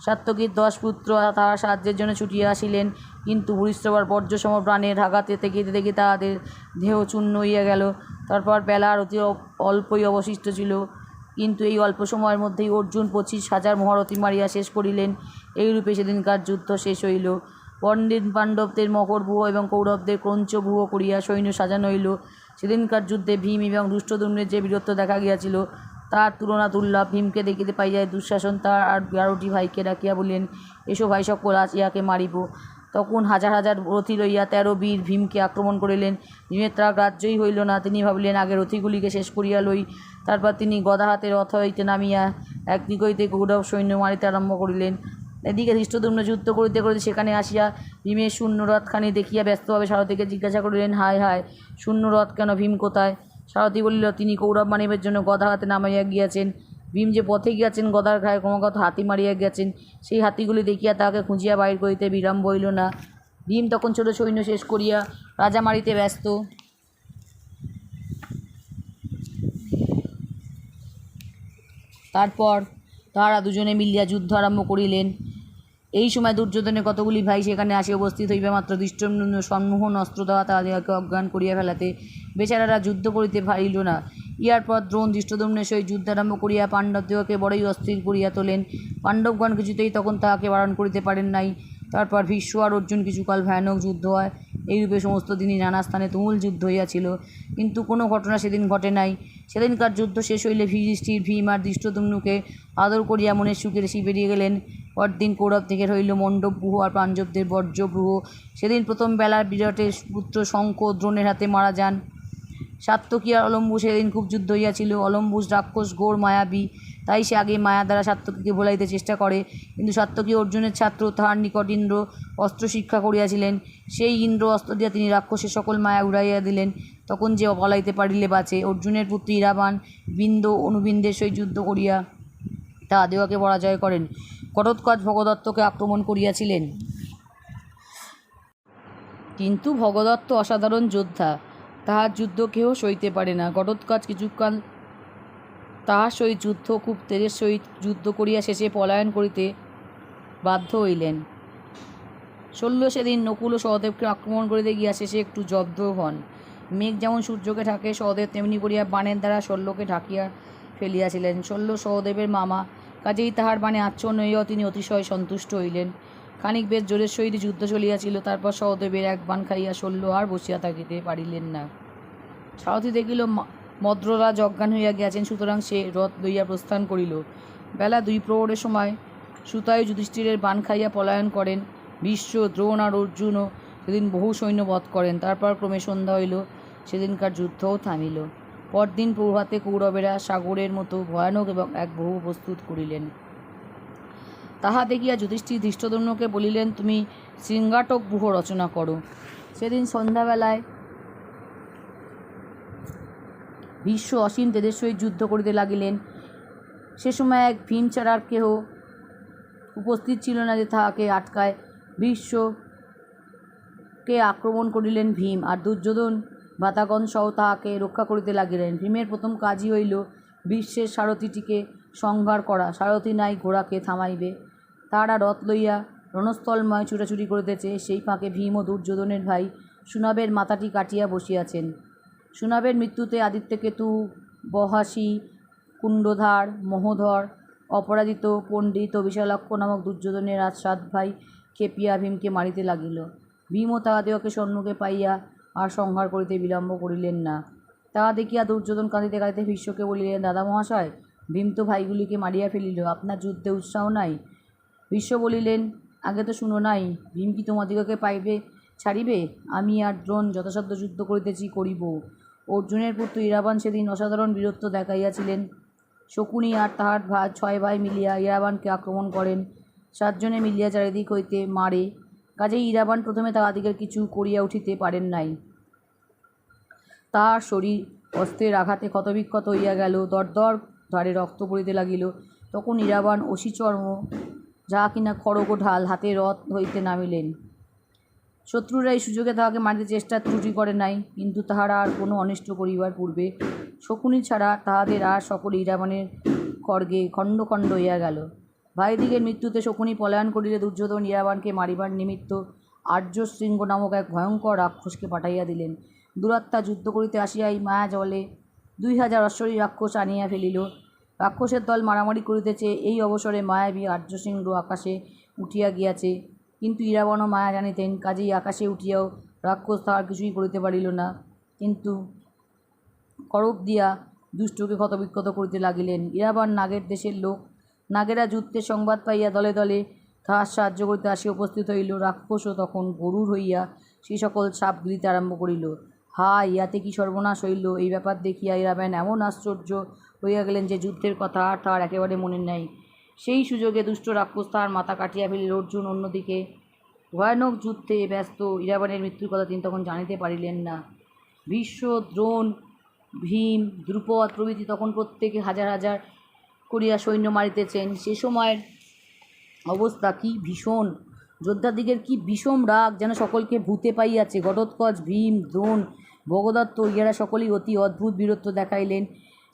সাত্যকীর 10 পুত্র তাহার সাহায্যের জন্য ছুটিয়া আসিলেন, কিন্তু ভূরিশ্রবার বজ্রসম প্রাণের আঘাতে দেখিতে দেখিতে তাহাদের দেহ চূর্ণ হইয়া গেল। তারপর বেলার অতি অল্পই অবশিষ্ট ছিল, কিন্তু এই অল্প সময়ের মধ্যেই অর্জুন 25,000 মহারথী মারিয়া শেষ করিলেন। এইরূপে সেদিনকার যুদ্ধ শেষ হইল। পণ্ডিত পাণ্ডবদের মকরব্যূহ এবং কৌরবদের ক্রৌঞ্চব্যূহ করিয়া সৈন্য সাজানো হইল। সেদিনকার যুদ্ধে ভীম এবং দুষ্টদ্যুম্নের যে বীরত্ব দেখা গিয়াছিল তার তুলনা দুর্লভ। ভীমকে দেখিতে পাইয়া দুঃশাসন তার আর 11টি ভাইকে ডাকিয়া বলিলেন, এসো ভাই সকল, আজ ইহাকে মারিব। তখন হাজার হাজার রথী লইয়া 13 বীর ভীমকে আক্রমণ করিলেন। ভীমের তা গ্রাহ্যই হইল না। তিনি ভাবিলেন, আগে রথীগুলিকে শেষ করিয়া লই। তারপর তিনি গদা হাতে রথ হইতে নামিয়া একদিক হইতে কৌরব সৈন্য মারিতে আরম্ভ করিলেন। এদিকে ধৃষ্টদ্যুম্ন যুদ্ধ করিতে করিতে সেখানে আসিয়া ভীমের শূন্য রথখানি দেখিয়া ব্যস্তভাবে সারথীকে জিজ্ঞাসা করিলেন, হায় হায়, শূন্য রথ কেন? ভীম কোথায়? সারথী বলিল, তিনি কৌরব মানিবের জন্য গদা হাতে নামাইয়া গিয়াছেন। ভীম যে পথে গিয়াছেন, গদার ঘায়ে ক্রমাগত হাতি মারিয়া গিয়াছেন। সেই হাতিগুলি দেখিয়া তাহাকে খুঁজিয়া বাহির করিতে বিলম্ব হইল না। ভীম তখন ছোট সৈন্য শেষ করিয়া রাজা মারিতে ব্যস্ত। তারপর তাহারা দুজনে মিলিয়া যুদ্ধ আরম্ভ করিলেন। এই সময় দুর্যোধনের কতগুলি ভাই সেখানে আসিয়া উপস্থিত হইবা মাত্র ধৃষ্টদ্যুম্ন সম্মোহন অস্ত্র দ্বারা তাহাদিগকে অজ্ঞান করিয়া ফেলাতে বেচারারা যুদ্ধ করিতে পারিল না। ইহার পর দ্রোণ ধৃষ্টদ্যুম্নের সহিত যুদ্ধ আরম্ভ করিয়া পাণ্ডবদিগকে বড়ই অস্থির করিয়া তোলেন। পাণ্ডবগণ কিছুতেই তখন তাহাকে বারণ করিতে পারেন নাই। তারপর ভীষ্ম আর অর্জুন কিছুকাল ভয়ানক যুদ্ধ হয়। এইরূপে সমস্ত দিনই নানা স্থানে তুমুল যুদ্ধ হইয়াছিল, কিন্তু কোনো ঘটনা সেদিন ঘটে নাই। সেদিনকার যুদ্ধ শেষ হইলে যুধিষ্ঠির ভীম আর ধৃষ্টদ্যুম্নকে আদর করিয়া মনের সুখে দেশে বেরিয়ে গেলেন। পরদিন কৌরব থেকে হইল মণ্ডপব্যূহ আর পাঞ্চবদের বজ্রব্যূহ। সেদিন প্রথম বেলার বিরাটের পুত্র শঙ্খ দ্রোণের হাতে মারা যান। সাত্যকী আর অলম্বুজ সেদিন খুব যুদ্ধ হইয়াছিল। অলম্বুজ রাক্ষস ঘোর মায়াবী, তাই সে আগে মায়া দ্বারা সাত্যকীকে ভোলাইতে চেষ্টা করে। কিন্তু সাত্যকী অর্জুনের ছাত্র, তাহার নিকট ইন্দ্র অস্ত্র শিক্ষা করিয়াছিলেন। সেই ইন্দ্র অস্ত্র দিয়া তিনি রাক্ষসের সকল মায়া উড়াইয়া দিলেন। তখন যে পলাইতে পারিলে বাঁচে। অর্জুনের পুত্র ইরাবান বিন্দ অনুবিন্দের সহিত যুদ্ধ করিয়া তাহাদিগকে পরাজয় করেন। ঘটোৎকচ ভগদত্তকে আক্রমণ করিয়াছিলেন, কিন্তু ভগদত্ত অসাধারণ যোদ্ধা, তাহার যুদ্ধ কেহ সইতে পারে না। ঘটোৎকচ কিছুকাল তাহার সহিত যুদ্ধ খুব তেজের সহিত যুদ্ধ করিয়া শেষে পলায়ন করিতে বাধ্য হইলেন। শল্য সেদিন নকুল ও সহদেবকে আক্রমণ করিতে গিয়া শেষে একটু জব্দ হন। মেঘ যেমন সূর্যকে ঢাকে, সহদেব তেমনি করিয়া বাণের দ্বারা শল্যকে ঢাকিয়া ফেলিয়াছিলেন। শল্য সহদেবের মামা, কাজেই তাহার বাণে আচ্ছন্ন হইয়াও তিনি অতিশয় সন্তুষ্ট হইলেন। খানিক বেশ জোরের সহিত যুদ্ধ চলিয়াছিল। তারপর সহদেবের এক বাণ খাইয়া শল্য আর বসিয়া থাকিতে পারিলেন না। সারথী দেখিল মদ্ররাজ অজ্ঞান হইয়া গিয়াছেন, সুতরাং সে রথ লইয়া প্রস্থান করিল। বেলা 2 প্রহরের সময় সুতায়ু যুধিষ্ঠিরের বাণ খাইয়া পলায়ন করেন। ভীষ্ম, দ্রোণ আর অর্জুনও সেদিন বহু সৈন্য বধ করেন। তারপর ক্রমে সন্ধ্যা হইল। সেদিনকার যুদ্ধও থামিল। পরদিন প্রভাতে কৌরবেরা সাগরের মতো ভয়ানক এবং এক বহু প্রস্তুত করিলেন। তাহা দেখিয়া যুধিষ্ঠির ধৃষ্টদ্যুম্নকে বলিলেন, তুমি শৃঙ্গাটক ব্যূহ রচনা করো। সেদিন সন্ধ্যাবেলায় ভীষ্ম অসীম তেজের সহিত যুদ্ধ করিতে লাগিলেন। সে সময় এক ভীম ছাড়া আর কেহ উপস্থিত ছিল না যে তাহাকে আটকায়। ভীষ্মকে আক্রমণ করিলেন ভীম, আর দুর্যোধন ভ্রাতাগণ সহ তাহাকে রক্ষা করিতে লাগিলেন। ভীমের প্রথম কাজই হইল ভীষ্মের সারথীটিকে সংহার করা। সারথী নাই, ঘোড়াকে থামাইবে। তাহারা রথ লইয়া রণস্থলময় ছুটাছুটি করিতেছে। সেই ফাঁকে ভীম ও দুর্যোধনের ভাই সুনাবের মাথাটি কাটিয়া বসিয়াছেন। সুনাবের মৃত্যুতে আদিত্যকেতু, বহাসী, কুণ্ডধার, মহোধর, অপরাজিত, পণ্ডিত ও বিশালাক্ষ নামক দুর্যোধনের আজ 7 ভাই খেপিয়া ভীমকে মারিতে লাগিল। ভীম ও তাহাদিগকে সম্মুখে পাইয়া আর সংহার করিতে বিলম্ব করিলেন না। তাহা দেখিয়া দুর্যোধন কাঁদিতে কাঁদিতে ভীষ্মকে বলিলেন, দাদা মহাশয়, ভীম তো ভাইগুলিকে মারিয়া ফেলিল, আপনার যুদ্ধে উৎসাহ নাই? ভীষ্ম বলিলেন, আগে তো শুনো নাই, ভীম কি তোমাদিগকে পাইবে ছাড়িবে? আমি আর দ্রোণ যথাসাধ্য যুদ্ধ করিতেছি, করিব। অর্জুনের পুত্র ইরাবান সেদিন অসাধারণ বীরত্ব দেখাইয়াছিলেন। শকুনি আর তাহার 6 ভাই মিলিয়া ইরাবানকে আক্রমণ করেন। 7 জনে মিলিয়া চারিদিক হইতে মারে। কাজেই ইরাবান প্রথমে তাহাদিগের কিছু করিয়া উঠিতে পারেন নাই। তাহার শরীর অস্ত্রের আঘাতে ক্ষতবিক্ষত হইয়া গেল, দরদর ধারে রক্ত পড়িতে লাগিল। তখন ইরাবান অসিচর্ম, যাহা কিনা খড়গ ও ঢাল হাতে রথ হইতে নামিলেন। শত্রুরা এই সুযোগে তাহাকে মারিতে চেষ্টার ত্রুটি করে নাই, কিন্তু তাহারা আর কোনো অনিষ্ট করিবার পূর্বে শকুনি ছাড়া তাহাদের আর সকলে ইরাবণের খড়গে খণ্ড খণ্ড হইয়া গেল। ভাইদিগের মৃত্যুতে শকুনি পলায়ন করিলে দুর্যোধন ইরাবণকে মারিবার নিমিত্ত আর্যশৃঙ্গ নামক এক ভয়ঙ্কর রাক্ষসকে পাঠাইয়া দিলেন। দুরাত্মা যুদ্ধ করিতে আসিয়াই মায়া জলে 2000 অশ্বরী রাক্ষস আনিয়া ফেলিল। রাক্ষসের দল মারামারি করিতেছে, এই অবসরে মায়াবী আর্যশৃঙ্গ আকাশে উঠিয়া গিয়াছে। কিন্তু ইরাবণ মায়া জানিতেন, কাজেই আকাশে উঠিয়াও রাক্ষস তাহার কিছুই করিতে পারিল না, কিন্তু করব দিয়া দুষ্টকে ক্ষতবিক্ষত করিতে লাগিলেন। ইরাবণ নাগের দেশের লোক, নাগেরা যুদ্ধের সংবাদ পাইয়া দলে দলে তাহার সাহায্য করিতে আসিয়া উপস্থিত হইল। রাক্ষসও তখন গরুর হইয়া সেই সকল সাপ গিলিতে আরম্ভ করিল। হায়, ইহাতে কি সর্বনাশ হইল! এই ব্যাপার দেখিয়া ইরাবণ এমন আশ্চর্য হইয়া গেলেন যে যুদ্ধের কথা আর তাহার একেবারে মনে নাই। সেই সুযোগে দুষ্ট রাক্ষস তাহার মাথা কাটিয়া ফেলিল। অর্জুন অন্যদিকে ভয়ানক যুদ্ধে ব্যস্ত, ইরাবণের মৃত্যুর কথা তিনি তখন জানিতে পারিলেন না। ভীষ্ম, দ্রোণ, ভীম, দ্রুপদ প্রভৃতি তখন প্রত্যেকে হাজার হাজার করিয়া সৈন্য মারিতেছেন। সে সময়ের অবস্থা কি ভীষণ! যোদ্ধাদিগের কি বিষম রাগ, যেন সকলকে ভূতে পাইয়াছে। ঘটোৎকচ, ভীম, দ্রোণ, ভগদত্ত ইহারা সকলেই অতি অদ্ভুত বীরত্ব দেখাইলেন।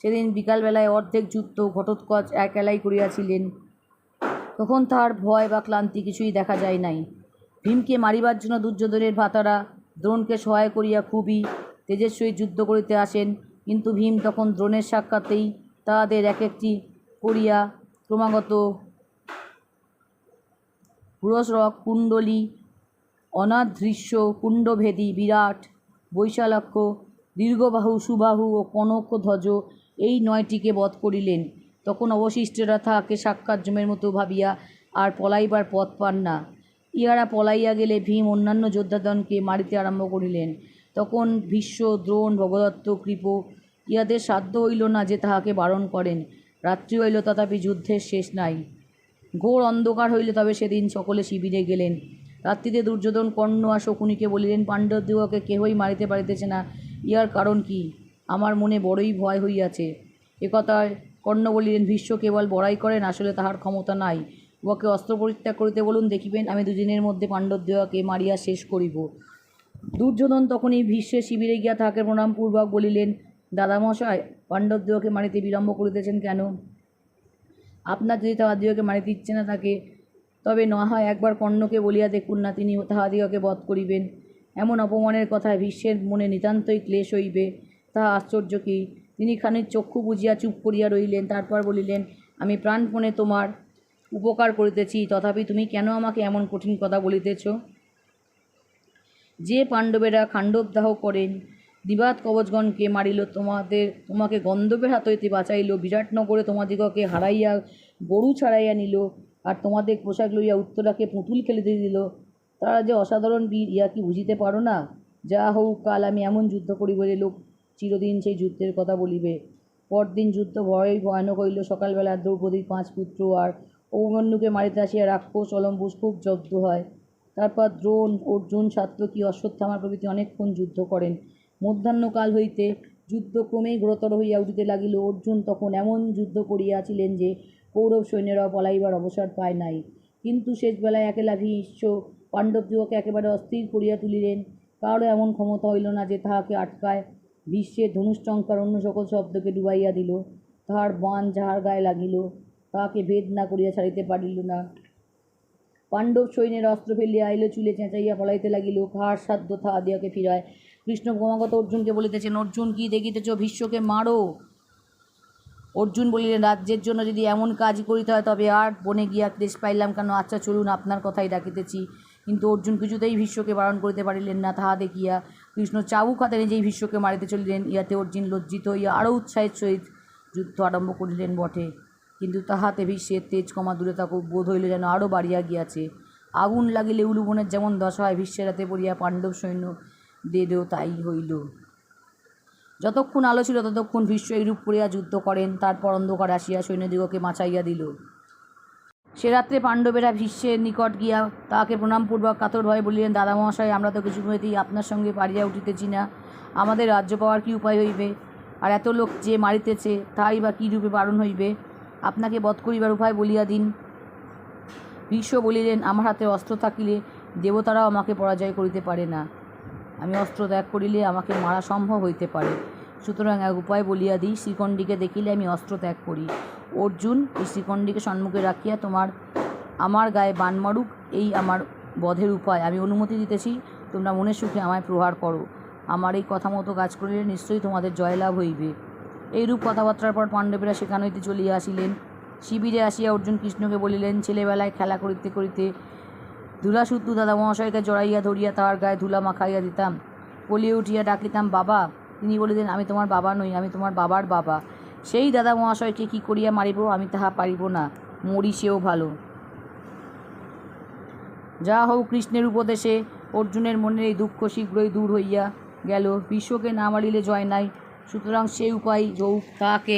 সেদিন বিকালবেলায় অর্ধেক যুদ্ধ ঘটোৎকচ একেলাই করিয়াছিলেন। তখন তাহার ভয় বা ক্লান্তি কিছুই দেখা যায় নাই। ভীমকে মারিবার জন্য দুর্যোধনের ভ্রাতারা দ্রোণকে সহায় করিয়া খুবই তেজের সহিত যুদ্ধ করিতে আসেন, কিন্তু ভীম তখন দ্রোণের সাক্ষাতেই তাহাদের এক একটি করিয়া ক্রমাগত পুরস্রক, কুণ্ডলী, অনাদৃশ্য, কুণ্ডভেদী, বিরাট, বৈশালাক্ষ, দীর্ঘবাহু, সুবাহু ও কনকধ্বজ এই 9টিকে বধ করিলেন। তখন অবশিষ্টরা তাহাকে সাক্ষাৎ যমের মতো ভাবিয়া আর পলাইবার পথ পান না। ইহারা পলাইয়া গেলে ভীম অন্যান্য যোদ্ধাগণকে মারিতে আরম্ভ করিলেন। তখন ভীষ্ম, দ্রোণ, ভগদত্ত, কৃপ ইহাদের সাধ্য হইল না যে তাহাকে বারণ করেন। রাত্রি হইল, তথাপি যুদ্ধের শেষ নাই। ঘোর অন্ধকার হইলে তবে সেদিন সকলে শিবিরে গেলেন। রাত্রিতে দুর্যোধন কর্ণ আর শকুনিকে বলিলেন, পাণ্ডবদিগকে কেহই মারিতে পারিতেছে না, ইহার কারণ কি? আমার মনে বড়ই ভয় হইয়াছে। একথায় কর্ণ বলিলেন, ভীষ্ম কেবল বড়াই করেন, আসলে তাহার ক্ষমতা নাই। উহাকে অস্ত্র পরিত্যাগ করিতে বলুন, দেখিবেন আমি দুদিনের মধ্যে পাণ্ডবদিগকে মারিয়া শেষ করিব। দুর্যোধন তখনই ভীষ্মের শিবিরে গিয়া তাহাকে প্রণামপূর্বক বলিলেন, দাদামহাশয়, পাণ্ডবদিগকে মারিতে বিলম্ব করিতেছেন কেন? আপনার যদি তাহাদিগকে মারিতে ইচ্ছে না থাকে, তবে না হয় একবার কর্ণকে বলিয়া দেখুন না, তিনি তাহাদিগকে বধ করিবেন। এমন অপমানের কথায় ভীষ্মের মনে নিতান্তই ক্লেশ হইবে, তাহা আশ্চর্য কি? তিনি খানিক চক্ষু বুজিয়া চুপ করিয়া রহিলেন। তারপর বলিলেন, আমি প্রাণপণে তোমার উপকার করিতেছি, তথাপি তুমি কেন আমাকে এমন কঠিন কথা বলিতেছ? যে পাণ্ডবেরা খাণ্ডবদাহ করেন, দিবাত কবচগণকে মারিল, তোমাকে গন্ধর্বের হাত হইতে বাঁচাইল, বিরাটনগরে তোমাদিগকে হারাইয়া গরু ছাড়াইয়া নিল, আর তোমাদের পোশাক লইয়া উত্তরাকে পুতুল খেলিতে দিল, তারা যে অসাধারণ বীর, ইয়া কি বুঝিতে পারো না? যা হোক, কাল আমি এমন যুদ্ধ করিব যে লোক চিরদিন সেই যুদ্ধের কথা বলিবে। পরদিন যুদ্ধ বড়ই ভয়ানক হইল। সকালবেলা দ্রৌপদীর 5 পুত্র আর অভিমন্যুকে মারিতে আসিয়া রাক্ষস অলম্বুস খুব জব্দ হয়। তারপর দ্রোণ, অর্জুন, সাত্যকী, অশ্বত্থামা প্রভৃতি অনেকক্ষণ যুদ্ধ করেন। মধ্যাহ্নকাল হইতে যুদ্ধ ক্রমেই ঘোরতর হইয়া উঠিতে লাগিল। অর্জুন তখন এমন যুদ্ধ করিয়াছিলেন যে কৌরব সৈন্যরাও পলাইবার অবসর পায় নাই। কিন্তু শেষবেলায় একেলা ভীষ্ম পাণ্ডবদিগকে একেবারে অস্থির করিয়া তুলিলেন। কারও এমন ক্ষমতা হইল না যে তাহাকে আটকায়। ভীষ্মের ধনুষ্টঙ্কার অন্য সকল শব্দকে ডুবাইয়া দিল। তাহার বাণ যাহার গায়ে লাগিল, তাহাকে ভেদ না করিয়া ছাড়িতে পারিল না। পাণ্ডব সৈন্যের অস্ত্র ফেলিয়া আইল, চুলে চেঁচাইয়া পলাইতে লাগিল। কাহার সাধ্য তাহাদিগকে ফিরায়? কৃষ্ণ ক্রমাগত অর্জুনকে বলিতেছেন, অর্জুন, কি দেখিতেছ? ভীষ্মকে মারো। অর্জুন বলিলেন, রাজ্যের জন্য যদি এমন কাজ করিতে হয়, তবে আর বনে গিয়া ক্লেশ পাইলাম কেন? আচ্ছা চলুন, আপনার কথাই ডাকিতেছি। কিন্তু অর্জুন কিছুতেই ভীষ্মকে বারণ করিতে পারিলেন না। তাহা দেখিয়া কৃষ্ণ চাবুক হাতে নিজেই ভীষ্মকে মারিতে চলিলেন। ইহাতে অর্জুন লজ্জিত হইয়া আরও উৎসাহের সহিত যুদ্ধ আরম্ভ করিলেন বটে, কিন্তু তাহাতে ভীষ্মের তেজ কমা দূরে থাকুক, বোধ হইল যেন আরও বাড়িয়া গিয়াছে। আগুন লাগিলে উলুবনের যেমন দশা হয়, ভীষ্মের হাতে পড়িয়া পাণ্ডব সৈন্য দেদেও তাই হইল। যতক্ষণ আলো ছিল ততক্ষণ ভীষ্ম এইরূপ করিয়া যুদ্ধ করেন। তারপর অন্ধকার আসিয়া সৈন্যদিগকে মাচাইয়া দিল। সে রাত্রে পাণ্ডবেরা ভীষ্মের নিকট গিয়া তাহাকে প্রণামপূর্বক কাতরভাবে বলিলেন, দাদামহাশয়, আমরা তো কিছুতেই আপনার সঙ্গে পারিয়া উঠিতেছি না। আমাদের রাজ্য পাওয়ার কী উপায় হইবে? আর এত লোক যে মারিতেছে, তাই বা কী রূপে বারণ হইবে? আপনাকে বধ করিবার উপায় বলিয়া দিন। ভীষ্ম বলিলেন, আমার হাতে অস্ত্র থাকিলে দেবতারাও আমাকে পরাজয় করিতে পারে না। আমি অস্ত্র ত্যাগ করিলে আমাকে মারা সম্ভব হইতে পারে। সুতরাং এক উপায় বলিয়া দিই, শ্রীকণ্ঠীকে দেখিলে আমি অস্ত্র ত্যাগ করি। অর্জুন, এই শ্রীকণ্ঠীকে সম্মুখে রাখিয়া আমার গায়ে বাণ মারুক, এই আমার বধের উপায়। আমি অনুমতি দিতেছি, তোমরা মনের সুখে আমায় প্রহার করো। আমার এই কথা মতো কাজ করিলে নিশ্চয়ই তোমাদের জয়লাভ হইবে। এইরূপ কথাবার্তার পর পাণ্ডবেরা সেখান হইতে চলিয়া আসিলেন। শিবিরে আসিয়া অর্জুন কৃষ্ণকে বলিলেন, ছেলেবেলায় খেলা করিতে করিতে ধূলাসূত্র দাদা মহাশয়কে জড়াইয়া ধরিয়া তাহার গায়ে ধুলা মাখাইয়া দিতাম। বলিয়া উঠিয়া ডাকিতাম, বাবা। তিনি বলিতেন, আমি তোমার বাবা নই, আমি তোমার বাবার বাবা। সেই দাদা মহাশয়কে কি করিয়া মারিব, আমি তাহা পারিব না, মরি সেও ভালো। যা হোক, কৃষ্ণের উপদেশে অর্জুনের মনের এই দুঃখ শীঘ্রই দূর হইয়া গেল। বিশ্বকে না মারিলে জয় নাই, সুতরাং সেই উপায় যোগ তাহাকে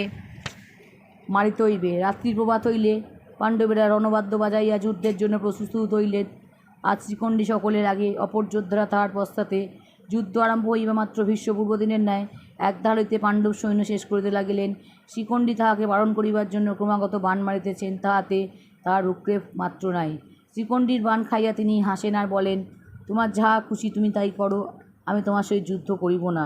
মারিতে হইবে। রাত্রির প্রভাত হইলে পাণ্ডবেরা রণবাদ্য বাজাইয়া যুদ্ধের জন্য প্রস্তুত হইলেন। আজ শ্রীকণ্ঠী সকলের আগে, অপর যোদ্ধারা তাহার পশ্চাতে। যুদ্ধ আরম্ভ হইবা মাত্র ভীষ্ম পূর্বদিনের ন্যায় একধার হইতে পাণ্ডব সৈন্য শেষ করিতে লাগিলেন। শ্রীকণ্ঠী তাহাকে বারণ করিবার জন্য ক্রমাগত বাণ মারিতেছেন, তাহাতে তাহার রুক্ষেপ মাত্র নাই। শ্রীকণ্ঠীর বাণ খাইয়া তিনি হাসেন আর বলেন, তোমার যাহা খুশি তুমি তাই করো, আমি তোমার সহিত যুদ্ধ করিব না।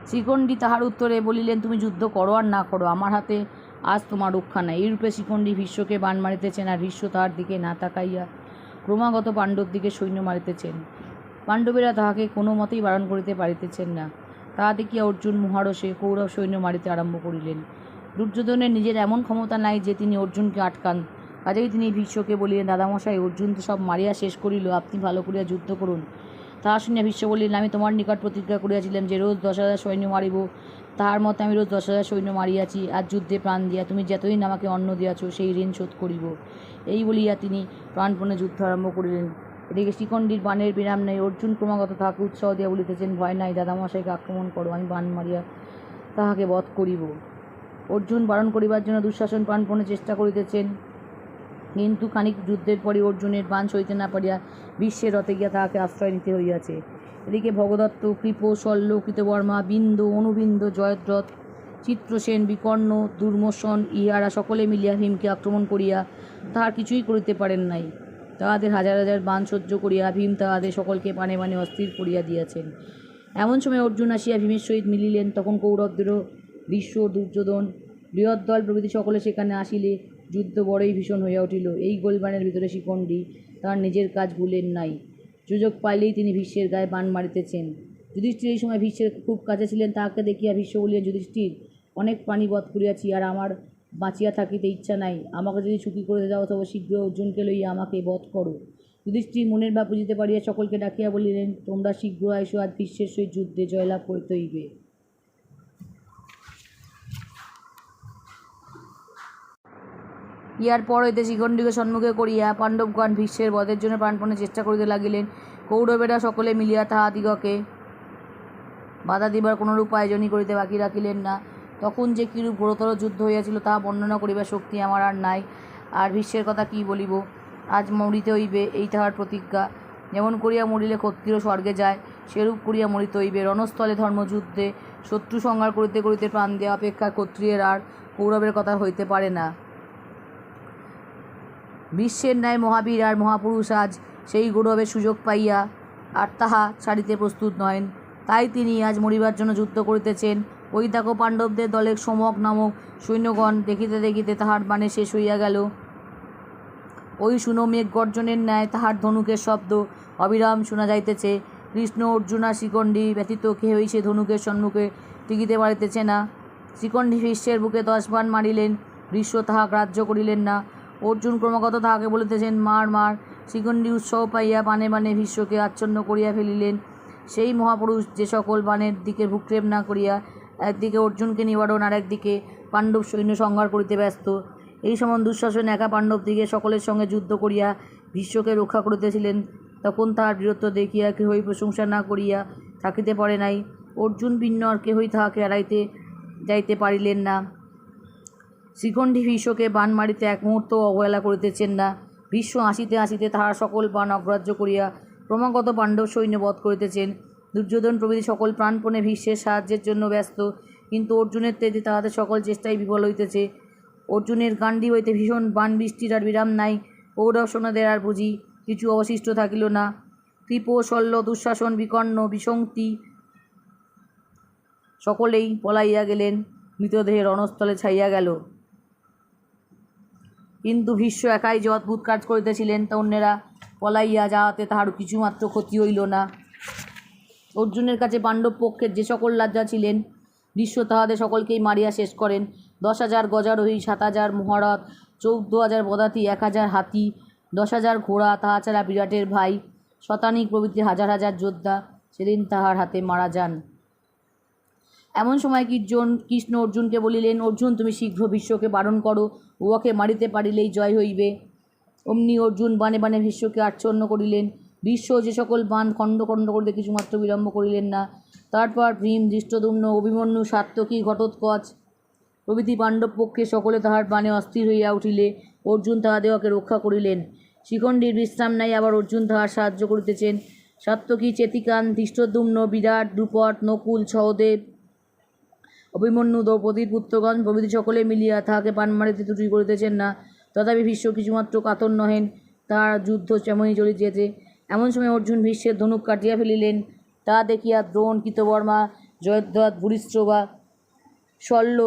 শ্রীকণ্ঠী তাহার উত্তরে বলিলেন, তুমি যুদ্ধ করো আর না করো, আমার হাতে আজ তোমার রক্ষা নাই। এইরূপে শ্রীকণ্ঠী ভীষ্মকে বাণ মারিতেছেন, আর ভীষ্ম তাহার দিকে না তাকাইয়া ক্রমাগত পাণ্ডব দিকে সৈন্য মারিতেছেন। পাণ্ডবেরা তাহাকে কোনো মতেই বারণ করিতে পারিতেছেন না। তাহা দেখিয়া অর্জুন মহারসে কৌরব সৈন্য মারিতে আরম্ভ করিলেন। দুর্যোধনের নিজের এমন ক্ষমতা নাই যে তিনি অর্জুনকে আটকান। কাজেই তিনি ভীষ্মকে বলিলেন, দাদামশাই, অর্জুন তো সব মারিয়া শেষ করিল, আপনি ভালো করিয়া যুদ্ধ করুন। তাহা শুনিয়া ভীষ্ম বলিলেন, আমি তোমার নিকট প্রতিজ্ঞা করিয়াছিলাম যে রোজ 10,000 সৈন্য মারিব। তাহার মতে আমি রোজ 10,000 সৈন্য মারিয়াছি। আজ যুদ্ধে প্রাণ দিয়া তুমি যতদিন আমাকে অন্ন দিয়াছ, সেই ঋণ শোধ করিব। এই বলিয়া তিনি প্রাণপণে যুদ্ধ আরম্ভ করিলেন। এদিকে শ্রীকণ্ঠীর বাণের বিরাম নেই। অর্জুন ক্রমাগত তাহাকে উৎসাহ দিয়া বলিতেছেন, ভয় নাই, দাদামশাইকে আক্রমণ করো, আমি বাণ মারিয়া তাহাকে বধ করিব। অর্জুন বারণ করিবার জন্য দুঃশাসন প্রাণপণে চেষ্টা করিতেছেন, কিন্তু খানিক যুদ্ধের পরে অর্জুনের বাণ সইতে না পারিয়া বিশ্বের রথে গিয়া তাহাকে আশ্রয় নিতে হইয়াছে। এদিকে ভগদত্ত, কৃপ, শল্য, কৃতবর্মা, বিন্দ, অনুবিন্দ, জয়দ্রথ, চিত্রসেন, বিকর্ণ, দুর্মোশন ইহারা সকলে মিলিয়া ভীমকে আক্রমণ করিয়া তাহার কিছুই করিতে পারেন নাই। তাহাদের হাজার হাজার বাণ সহ্য করিয়া ভীম তাহাদের সকলকে পানে পানে অস্থির করিয়া দিয়াছেন। এমন সময় অর্জুন আসিয়া ভীমের সহিত মিলিলেন। তখন কৌরবদেরও ভীষ্ম, দুর্যোধন, বৃহদ্দল প্রভৃতি সকলে সেখানে আসিলে যুদ্ধ বড়ই ভীষণ হইয়া উঠিল। এই গোলবাণের ভিতরে শ্রীকণ্ঠী তার নিজের কাজ ভুলেন নাই। সুযোগ পাইলেই তিনি ভীষ্মের গায়ে বাণ মারিতেছেন। যুধিষ্ঠির এই সময় ভীষ্মের খুব কাছে ছিলেন। তাহাকে দেখিয়া ভীষ্ম বলিলেন, যুধিষ্ঠির, অনেক প্রাণী বধ করিয়াছি, আর আমার বাঁচিয়া থাকিতে ইচ্ছা নাই। আমাকে যদি ছুটি করিতে যাও, তবে শীঘ্র অর্জুনকে লইয়া আমাকে বধ করো। যুধিষ্ঠির মনের ভাব বুঝিতে পারিয়া সকলকে ডাকিয়া বলিলেন, তোমরা শীঘ্র আইসো, আজ ভীষ্মের সহিত যুদ্ধে জয়লাভ করিতে হইবে। ইহার পর হইতে শ্রীকণ্ঠীকে সম্মুখে করিয়া পাণ্ডবগণ ভীষ্মের বধের জন্য প্রাণপণে চেষ্টা করিতে লাগিলেন। কৌরবেরা সকলে মিলিয়া তাহাদিগকে বাধা দিবার কোনরূপ আয়োজনই করিতে বাকি রাখিলেন না। তখন যে কিরূপ ঘোরতর যুদ্ধ হইয়াছিল, তাহা বর্ণনা করিবার শক্তি আমার আর নাই। আর ভীষ্মের কথা কি বলিব, আজ মরিতে হইবে, এই তাহার প্রতিজ্ঞা। যেমন করিয়া মরিলে ক্ষত্রিয় স্বর্গে যায়, সেরূপ করিয়া মরিতে হইবে। রণস্থলে ধর্মযুদ্ধে শত্রু সংহার করিতে করিতে প্রাণ দেওয়া অপেক্ষা ক্ষত্রিয়ের আর কৌরবের কথা হইতে পারে না। বিশ্বের ন্যায় মহাবীর আর মহাপুরুষ আজ সেই গৌরবের সুযোগ পাইয়া আর তাহা ছাড়িতে প্রস্তুত নহেন। তাই তিনি আজ মরিবার জন্য যুদ্ধ করিতেছেন। ওই দেখো, পাণ্ডবদের দলের সমক নামক সৈন্যগণ দেখিতে দেখিতে তাহার বাণে শেষ হইয়া গেল। ওই শুনো, মেঘ গর্জনের ন্যায় তাহার ধনুকের শব্দ অবিরাম শোনা যাইতেছে। কৃষ্ণ, অর্জুন আর শ্রীকণ্ঠী ব্যতীত কেহই সে ধনুকের সম্মুখে টিকিতে পারিতেছে না। শ্রীকণ্ঠী ভীষ্মের বুকে 10 বাণ মারিলেন, ভীষ্ম তাহা গ্রাহ্য করিলেন না। অর্জুন ক্রমাগত তাহাকে বলিতেছেন, মার মার। শ্রীকণ্ঠী উৎসাহ পাইয়া বাণে বাণে ভীষ্মকে আচ্ছন্ন করিয়া ফেলিলেন। সেই মহাপুরুষ যে সকল বাণের দিকে ভ্রুক্ষেপ না করিয়া একদিকে অর্জুনকে নিবারণ আর একদিকে পাণ্ডব সৈন্য সংহার করিতে ব্যস্ত। এই সময় দুঃশাসন একা পাণ্ডবদিকে সকলের সঙ্গে যুদ্ধ করিয়া ভীষ্মকে রক্ষা করিতেছিলেন। তখন তাহার বীরত্ব দেখিয়া কেহই প্রশংসা না করিয়া থাকিতে পারে নাই। অর্জুন ভিন্ন আর কেহই তাহাকে এড়াইতে যাইতে পারিলেন না। শ্রীকণ্ঠী ভীষ্মকে বাণ মারিতে এক মুহূর্ত অবহেলা করিতেছেন না। ভীষ্ম আসিতে আসিতে তাহার সকল বাণ অগ্রাহ্য করিয়া ক্রমাগত পাণ্ডব সৈন্য বধ করিতেছেন। দুর্যোধন প্রভৃতি সকল প্রাণপণে ভীষ্মের সাহায্যের জন্য ব্যস্ত, কিন্তু অর্জুনের তেজে তাহাদের সকল চেষ্টাই বিফল হইতেছে। অর্জুনের গান্ডি হইতে ভীষণ বাণ বৃষ্টির আর বিরাম নাই। কৌরব সৈন্যদের আর বুঝি কিছু অবশিষ্ট থাকিল না। কৃপ, শল্য, দুঃশাসন, বিকর্ণ, বিশঙ্কি সকলেই পলাইয়া গেলেন, মৃতদেহের রণস্থলে ছাইয়া গেল। কিন্তু ভীষ্ম একাই যে অদ্ভুত কাজ করিতেছিলেন, তা অন্যেরা পলাইয়া যাওয়াতে তাহার কিছুমাত্র ক্ষতি হইল না। অর্জুনের কাছে পাণ্ডব পক্ষের যে সকল রাজা ছিলেন, ভীষ্ম তাহাদের সকলকেই মারিয়া শেষ করেন। 10,000 গজারোহী, 7,000 মহারথ, 14,000 পদাতি, 1,000 হাতি, 10,000 ঘোড়া, তাহা ছাড়া বিরাটের ভাই শতানিক প্রভৃতি হাজার হাজার যোদ্ধা সেদিন তাহার হাতে মারা যান। এমন সময় কৃষ্ণ অর্জুনকে বলিলেন, অর্জুন, তুমি শীঘ্র ভীষ্মকে বারণ করো, উহাকে মারিতে পারিলেই জয় হইবে। অমনি অর্জুন বাণে বাণে ভীষ্মকে আচ্ছন্ন করিলেন। ভীষ্ম যে সকল বাণ খণ্ড খণ্ড করিতে কিছুমাত্র বিলম্ব করিলেন না। তারপর ভীম, ধৃষ্টদ্যুম্ন, অভিমন্যু, সাত্যকী, ঘটোৎকচ প্রভৃতি পাণ্ডব পক্ষে সকলে তাহার বাণে অস্থির হইয়া উঠিলে অর্জুন তাহাদিগকে রক্ষা করিলেন। শিখণ্ডীর বিশ্রাম নাই আবার অর্জুন তাহার সাহায্য করিতেছেন। সাত্যকী, চেতিকান, ধৃষ্টদ্যুম্ন, বিরাট, দ্রুপদ, নকুল, সহদেব, অভিমন্যু, দ্রৌপদীর পুত্রগণ প্রভৃতি সকলে মিলিয়া তাহাকে প্রাণ মারিতে ত্রুটি করিতেছেন না। তথাপি ভীষ্ম কিছুমাত্র কাতর নহেন, তাহার যুদ্ধ তেমনই চলিতেছে। এমন সময় অর্জুন ভীষ্মের ধনুক কাটিয়া ফেলিলেন। তা দেখিয়া দ্রোণ, কৃতবর্মা, জয়দ্রথ, ভূরিশ্রবা, শল্য,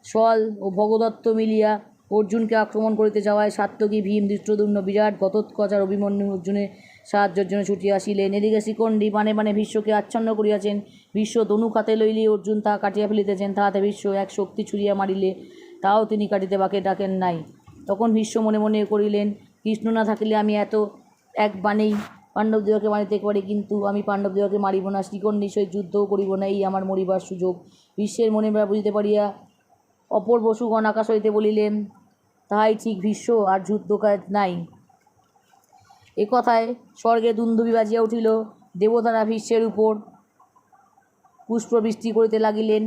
শল ও ভগদত্ত মিলিয়া অর্জুনকে আক্রমণ করিতে যাওয়ায় সাত্যকী, ভীম, ধৃষ্টদ্যুম্ন, বিরাট, ঘটোৎকচ আর অভিমন্যু অর্জুনের সাহায্যের জন্য ছুটিয়া আসিলেন। এদিকে শিখণ্ডী বাণে বাণে ভীষ্মকে আচ্ছন্ন করিয়াছেন। ভীষ্ম ধনুক হাতে লইলে অর্জুন তাহা কাটিয়া ফেলিতেছেন। তাহাতে ভীষ্ম এক শক্তি ছুড়িয়া মারিলে তাও তিনি কাটিতে বাকে ডাকেন নাই। তখন ভীষ্ম মনে মনে করিলেন, কৃষ্ণ না থাকিলে আমি এত এক বাণেই পাণ্ডবদিগকে মারিতে পারি, কিন্তু আমি পাণ্ডবদিগকে মারিব না, শিখণ্ডীর সহিত যুদ্ধও করিব না, এই আমার মরিবার সুযোগ। ভীষ্মের মনে বুঝিতে পারিয়া অপর বসুগণ আকাশ হইতে বলিলেন, তাহাই ঠিক ভীষ্ম, আর যুদ্ধ কাজ নাই। এ কথায় স্বর্গে দুন্দুভি বাজিয়া উঠিল। দেবতারা ভীষ্মের উপর পুষ্পবৃষ্টি করিতে লাগিলেন।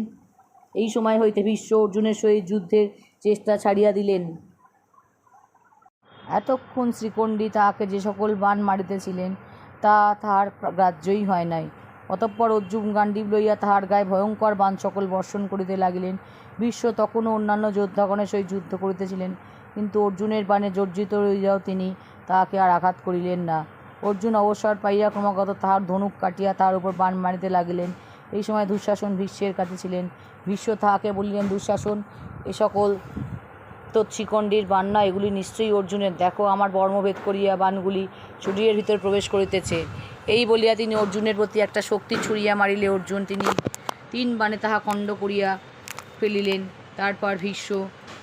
এই সময় হইতে ভীষ্ম অর্জুনের সহিত যুদ্ধের চেষ্টা ছাড়িয়া দিলেন। এতক্ষণ শিখণ্ডী তাহাকে যে সকল বাণ মারিতেছিলেন তা তাহার গ্রাহ্যই হয় নাই। অতঃপর অর্জুন গাণ্ডীব লইয়া তাহার গায়ে ভয়ঙ্কর বাণ সকল বর্ষণ করিতে লাগিলেন। ভীষ্ম তখনও অন্যান্য যোদ্ধাগণের সহিত যুদ্ধ করিতেছিলেন, কিন্তু অর্জুনের বাণে জর্জিত হইয়াও তিনি তাহাকে আর আঘাত করিলেন না। অর্জুন অবসর পাইয়া ক্রমাগত তাহার ধনুক কাটিয়া তাহার উপর বাণ মারিতে লাগিলেন। এই সময় দুঃশাসন ভীষ্মের কাছে ছিলেন। ভীষ্ম তাহাকে বলিলেন, দুঃশাসন, এ সকল তো শিখণ্ডীর বাণ না, এগুলি নিশ্চয়ই অর্জুনের। দেখো, আমার বর্মভেদ করিয়া বাণগুলি শরীরের ভিতর প্রবেশ করিতেছে। এই বলিয়া তিনি অর্জুনের প্রতি একটা শক্তি ছুড়িয়া মারিলে তিনি 3 বাণে তাহা খণ্ড করিয়া ফেলিলেন। তারপর ভীষ্ম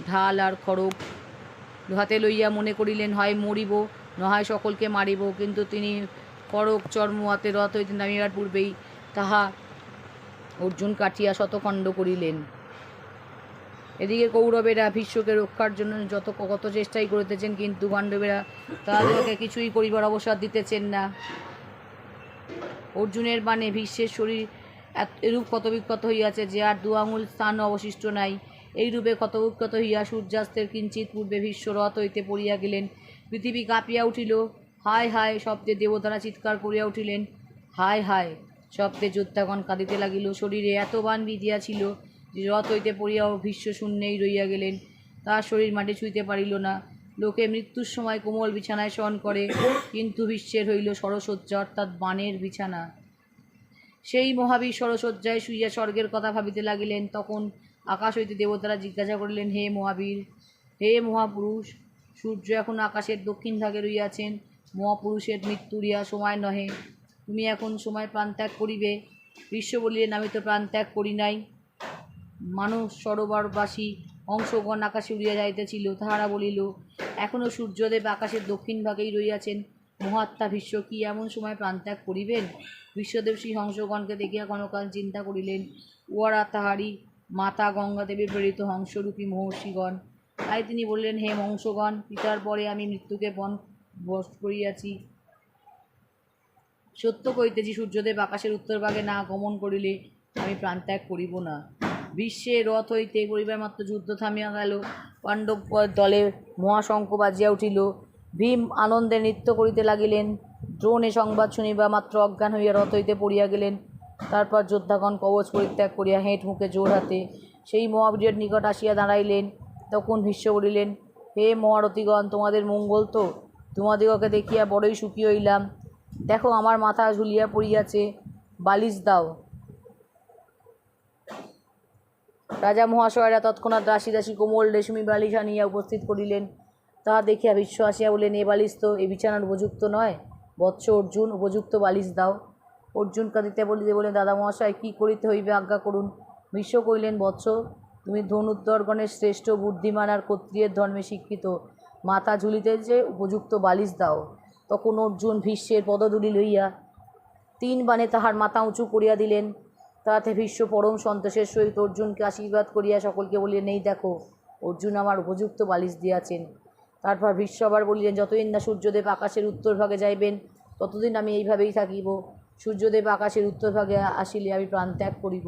ঢাল আর খড়গ হাতে লইয়া মনে করিলেন, হয় মরিব, নয় সকলকে মারিব। কিন্তু তিনি খড়গ চর্ম হাতে রথ হইতে নামিবার পূর্বেই তাহা অর্জুন কাটিয়া শতখণ্ড করিলেন। এদিকে কৌরবেরা ভীষ্মকে রক্ষার জন্য কত চেষ্টাই করিতেছেন, কিন্তু পাণ্ডবেরা তাহাদেরকে কিছুই করিবার অবসর দিতেছেন না। অর্জুনের বাণে ভীষ্মের শরীর এরূপ ক্ষতবিক্ষত হইয়াছে যে আর 2 আঙুল স্থানও অবশিষ্ট নাই। এইরূপে ক্ষতবিক্ষত হইয়া সূর্যাস্তের কিঞ্চিত পূর্বে ভীষ্ম রথ হইতে পড়িয়া গেলেন। পৃথিবী কাঁপিয়া উঠিল। হায় হায় শব্দে দেবতারা চিৎকার করিয়া উঠিলেন। হায় হায় শব্দে যোদ্ধাগণ কাঁদিতে লাগিল। শরীরে এত বাণ বিঁধিয়াছিল যে রথ হইতে পড়িয়াও ভীষ্ম শূন্যেই রইয়া গেলেন। তাহার শরীর মাটি ছুঁইতে পারিল না। লোকে মৃত্যুর সময় কোমল বিছানায় শয়ন করে, কিন্তু ভীষ্মের হইল সরসজ্জা, অর্থাৎ বাণের বিছানা। সেই মহাবীর সরসজ্জায় শুইয়া স্বর্গের কথা ভাবিতে লাগিলেন। তখন আকাশ হইতে দেবতারা জিজ্ঞাসা করিলেন, হে মহাবীর, হে মহাপুরুষ, সূর্য এখন আকাশের দক্ষিণ ভাগে রইয়াছেন। মহাপুরুষের মৃত্যুর ইহা সময় নহে, তুমি এখন সময় প্রাণত্যাগ করিবে। ভীষ্ম বলিলেন, আমি তো প্রাণত্যাগ করি নাই। মানস সরোবরবাসী হংসগণ আকাশে উড়িয়া যাইতেছিল। তাহারা বলিল, এখনও সূর্যদেব আকাশের দক্ষিণ ভাগেই রইয়াছেন। মহাত্মা ভীষ্ম কি এমন সময় প্রাণত্যাগ করিবেন? বিশ্বদেব সেই হংসগণকে দেখিয়া ক্ষণকাল চিন্তা করিলেন। উহারা তাহারই মাতা গঙ্গাদেবীর প্রেরিত হংসরূপী মহর্ষিগণ। তাই তিনি বললেন, হে হংসগণ, পিতার পরে আমি মৃত্যুকে বশ করিয়াছি। সত্য কইতেছি, সূর্যদেব আকাশের উত্তরভাগে না গমন করিলে আমি প্রাণত্যাগ করিব না। বিশ্বের রথ হইতে পরিবার মাত্র যুদ্ধ থামিয়া গেল। পাণ্ডব দলে মহাশঙ্খ বাজিয়া উঠিল। ভীম আনন্দে নৃত্য করিতে লাগিলেন। দ্রোণ এ সংবাদ শুনিবা মাত্র অজ্ঞান হইয়া রথ হইতে পড়িয়া গেলেন। তারপর যোদ্ধাগণ কবচ পরিত্যাগ করিয়া হেঁট মুখে জোর হাতে সেই মহাবীরের নিকট আসিয়া দাঁড়াইলেন। তখন ভীষ্ম বলিলেন, হে মহারথীগণ, তোমাদের মঙ্গল তো? তোমাদিগকে দেখিয়া বড়ই সুখী হইলাম। দেখো আমার মাথা ঝুলিয়া পড়িয়াছে, বালিশ দাও। রাজা মহাশয়রা তৎক্ষণাৎ রাশি রাশি কোমল রেশমি বালিশ আনিয়া উপস্থিত করিলেন। তাহা দেখিয়া ভীষ্ম আসিয়া বললেন, এ বালিশ তো এ বিছানার উপযুক্ত নয়। বৎস অর্জুন, উপযুক্ত বালিশ দাও। অর্জুন কাঁদিতে বলিতে বলেন, দাদা মহাশয়, কী করিতে হইবে আজ্ঞা করুন। ভীষ্ম কহিলেন, বৎস, তুমি ধনুর্ধরগণের শ্রেষ্ঠ, বুদ্ধিমান আর ক্ষত্রিয়ের ধর্মে শিক্ষিত, মাথা ঝুলিতে যে উপযুক্ত বালিশ দাও। তখন অর্জুন ভীষ্মের পদধূলি লইয়া 3 বাণে তাহার মাথা উঁচু করিয়া দিলেন। তাহাতে ভীষ্ম পরম সন্তোষের সহিত অর্জুনকে আশীর্বাদ করিয়া সকলকে বলিলেন, এই দেখো, অর্জুন আমার উপযুক্ত বালিশ দিয়াছেন। তারপর ভীষ্ম আবার বলিলেন, যতদিন না সূর্যদেব আকাশের উত্তর ভাগে যাইবেন, ততদিন আমি এইভাবেই থাকিব। সূর্যদেব আকাশের উত্তর ভাগে আসিলে আমি প্রাণ ত্যাগ করিব।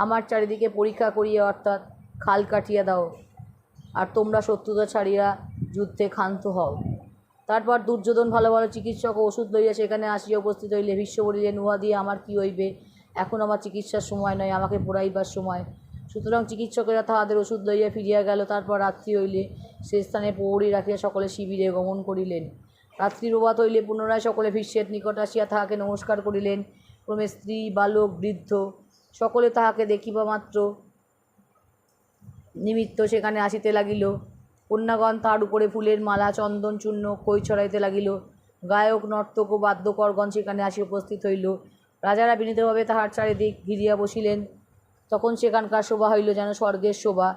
আমার চারিদিকে পরীক্ষা করিয়া, অর্থাৎ খাল কাটিয়া দাও, আর তোমরা শত্রুতা ছাড়িয়া যুদ্ধে ক্ষান্ত হও। তারপর দুর্যোধন ভালো ভালো চিকিৎসক ও ওষুধ লইয়া সেখানে আসিয়া উপস্থিত হইলে ভীষ্ম বলিলেন, উহা দিয়ে আমার কী হইবে? এখন আমার চিকিৎসার সময় নয়, আমাকে পড়াইবার সময়। সুতরাং চিকিৎসকেরা তাহাদের ওষুধ লইয়া ফিরিয়া গেল। তারপর রাত্রি হইলে সে স্থানে প্রহরী রাখিয়া সকলে শিবিরে গমন করিলেন। রাত্রি প্রভাত হইলে পুনরায় সকলে ভীষ্মের নিকট আসিয়া তাহাকে নমস্কার করিলেন। ক্রমে স্ত্রী, বালক, বৃদ্ধ সকলে তাহাকে দেখিবা মাত্র নিমিত্ত সেখানে আসিতে লাগিল। কন্যাগণ তার উপরে ফুলের মালা, চন্দন, চূর্ণ, খই ছড়াইতে লাগিল। গায়ক, নর্তক ও বাদ্যকরগণ সেখানে আসি উপস্থিত হইল। রাজারা বিনীতভাবে তাহার চারিদিক ঘিরিয়া বসিলেন। তখন সেখানকার শোভা হইল যেন স্বর্গের শোভা।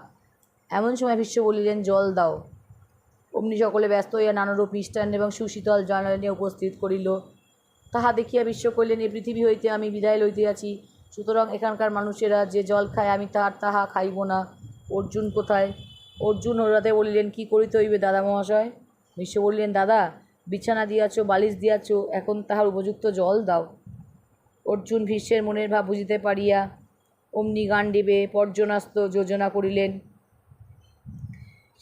এমন সময় ভীষ্ম বলিলেন, জল দাও। অমনি সকলে ব্যস্ত হইয়া নানারূপ মিষ্টান্ন এবং সুশীতল জল আনিয়া উপস্থিত করিল। তাহা দেখিয়া ভীষ্ম কহিলেন, এই পৃথিবী হইতে আমি বিদায় লইতেছি, সুতরাং এখানকার মানুষেরা যে জল খায় আমি তাহা খাইব না। অর্জুন কোথায়? অর্জুন হঠাতে বলিলেন, কী করিতে হইবে দাদা মহাশয়? ভীষ্ম বলিলেন, দাদা, বিছানা দিয়াছ, বালিশ দিয়াছ, এখন তাহার উপযুক্ত জল দাও। অর্জুন ভীষ্মের মনের ভাব বুঝিতে পারিয়া অমনি গান্ডীবে পর্জনাস্ত্র যোজনা করিলেন।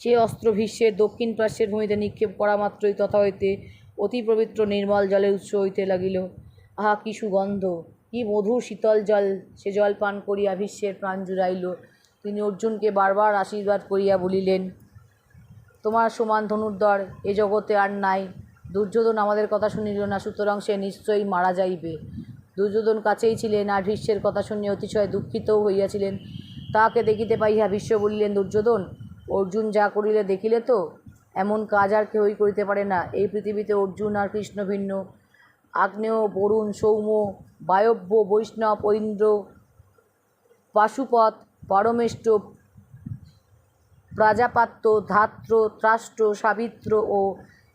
সে অস্ত্র ভীষ্মের দক্ষিণ পার্শ্বের ভূমিতে নিক্ষেপ করা মাত্রই তথা হইতে অতি পবিত্র নির্মল জলের উৎস হইতে লাগিল। আহা, কি সুগন্ধ, কি মধুর শীতল জল! সে জল পান করিয়া ভীষ্মের প্রাণ জুড়াইল। তিনি অর্জুনকে বারবার আশীর্বাদ করিয়া বলিলেন, তোমার সমান ধনুর্ধর এ জগতে আর নাই। দুর্যোধন আমাদের কথা শুনিল না, সুতরাং সে নিশ্চয়ই মারা যাইবে। দুর্যোধন কাছেই ছিলেন, আর ভীষ্মের কথা শুনিয়া অতিশয় দুঃখিতও হইয়াছিলেন। তাহাকে দেখিতে পাইয়া ভীষ্ম বলিলেন, দুর্যোধন, অর্জুন যা করিলে দেখিলে তো? এমন কাজ আর কেহই করিতে পারে না। এই পৃথিবীতে অর্জুন আর কৃষ্ণ ভিন্ন। আগ্নেয়, বরুণ, সৌম্য, বায়ব্য, বৈষ্ণব, ঐন্দ্র, পাশুপত, পরমেষ্ঠ, প্রাজাপাত্য, ধাত্র, ত্রাষ্ট্র, সাবিত্র ও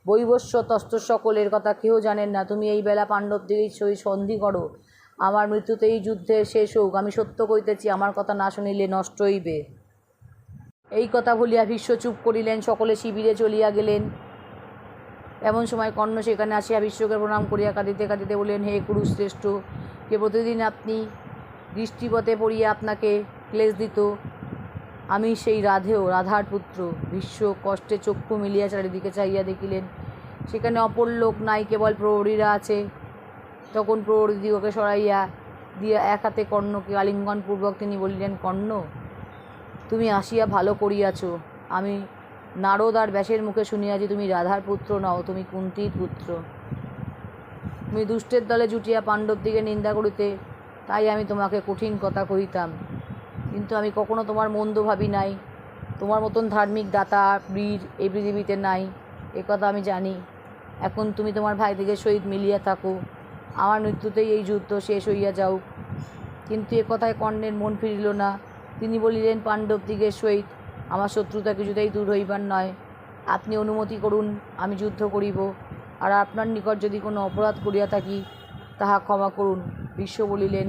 বৈবস্বতস্ত সকলের কথা কেহ জানেন না। তুমি এই বেলা পাণ্ডবদিগের সহিত সন্ধি করো। আমার মৃত্যুতেই যুদ্ধের শেষ হোক। আমি সত্য কইতেছি, আমার কথা না শুনিলে নষ্ট হইবে। এই কথা বলিয়া ভীষ্ম চুপ করিলেন। সকলে শিবিরে চলিয়া গেলেন। এমন সময় কর্ণ সেখানে আসিয়া ভীষ্মকে প্রণাম করিয়া কাঁদিতে কাঁদিতে বললেন, হে কুরুশ্রেষ্ঠ, যে প্রতিদিন আপনি দৃষ্টিপথে পড়িয়া আপনাকে ক্লেশ দিত, আমি সেই রাধার পুত্র। ভীষ্ম কষ্টে চক্ষু মিলিয়া চারিদিকে চাহিয়া দেখিলেন সেখানে অপর লোক নাই, কেবল প্রহরীরা আছে। তখন প্রহরীদিগকে সরাইয়া দিয়া এক হাতে কর্ণকে আলিঙ্গনপূর্বক তিনি বলিলেন, কর্ণ, তুমি আসিয়া ভালো করিয়াছ। আমি নারদ আর ব্যাসের মুখে শুনিয়াছি তুমি রাধার পুত্র নও, তুমি কুন্তীর পুত্র। তুমি দুষ্টের দলে জুটিয়া পাণ্ডবদিগের নিন্দা করিতে, তাই আমি তোমাকে কঠিন কথা কহিতাম। কিন্তু আমি কখনো তোমার মন্দ ভাবি নাই। তোমার মতন ধার্মিক দাতা বীর এই পৃথিবীতে নাই, একথা আমি জানি। এখন তুমি তোমার ভাইদিগের সহিত মিলিয়া থাকো, আমার মৃত্যুতেই এই যুদ্ধ শেষ হইয়া যাউক। কিন্তু একথায় কর্ণের মন ফিরিল না। তিনি বলিলেন, পাণ্ডবদিগের সহিত আমার শত্রুতা কিছুতেই দূর হইবার নয়। আপনি অনুমতি করুন, আমি যুদ্ধ করিব, আর আপনার নিকট যদি কোনো অপরাধ করিয়া থাকি তাহা ক্ষমা করুন। ভীষ্ম বলিলেন,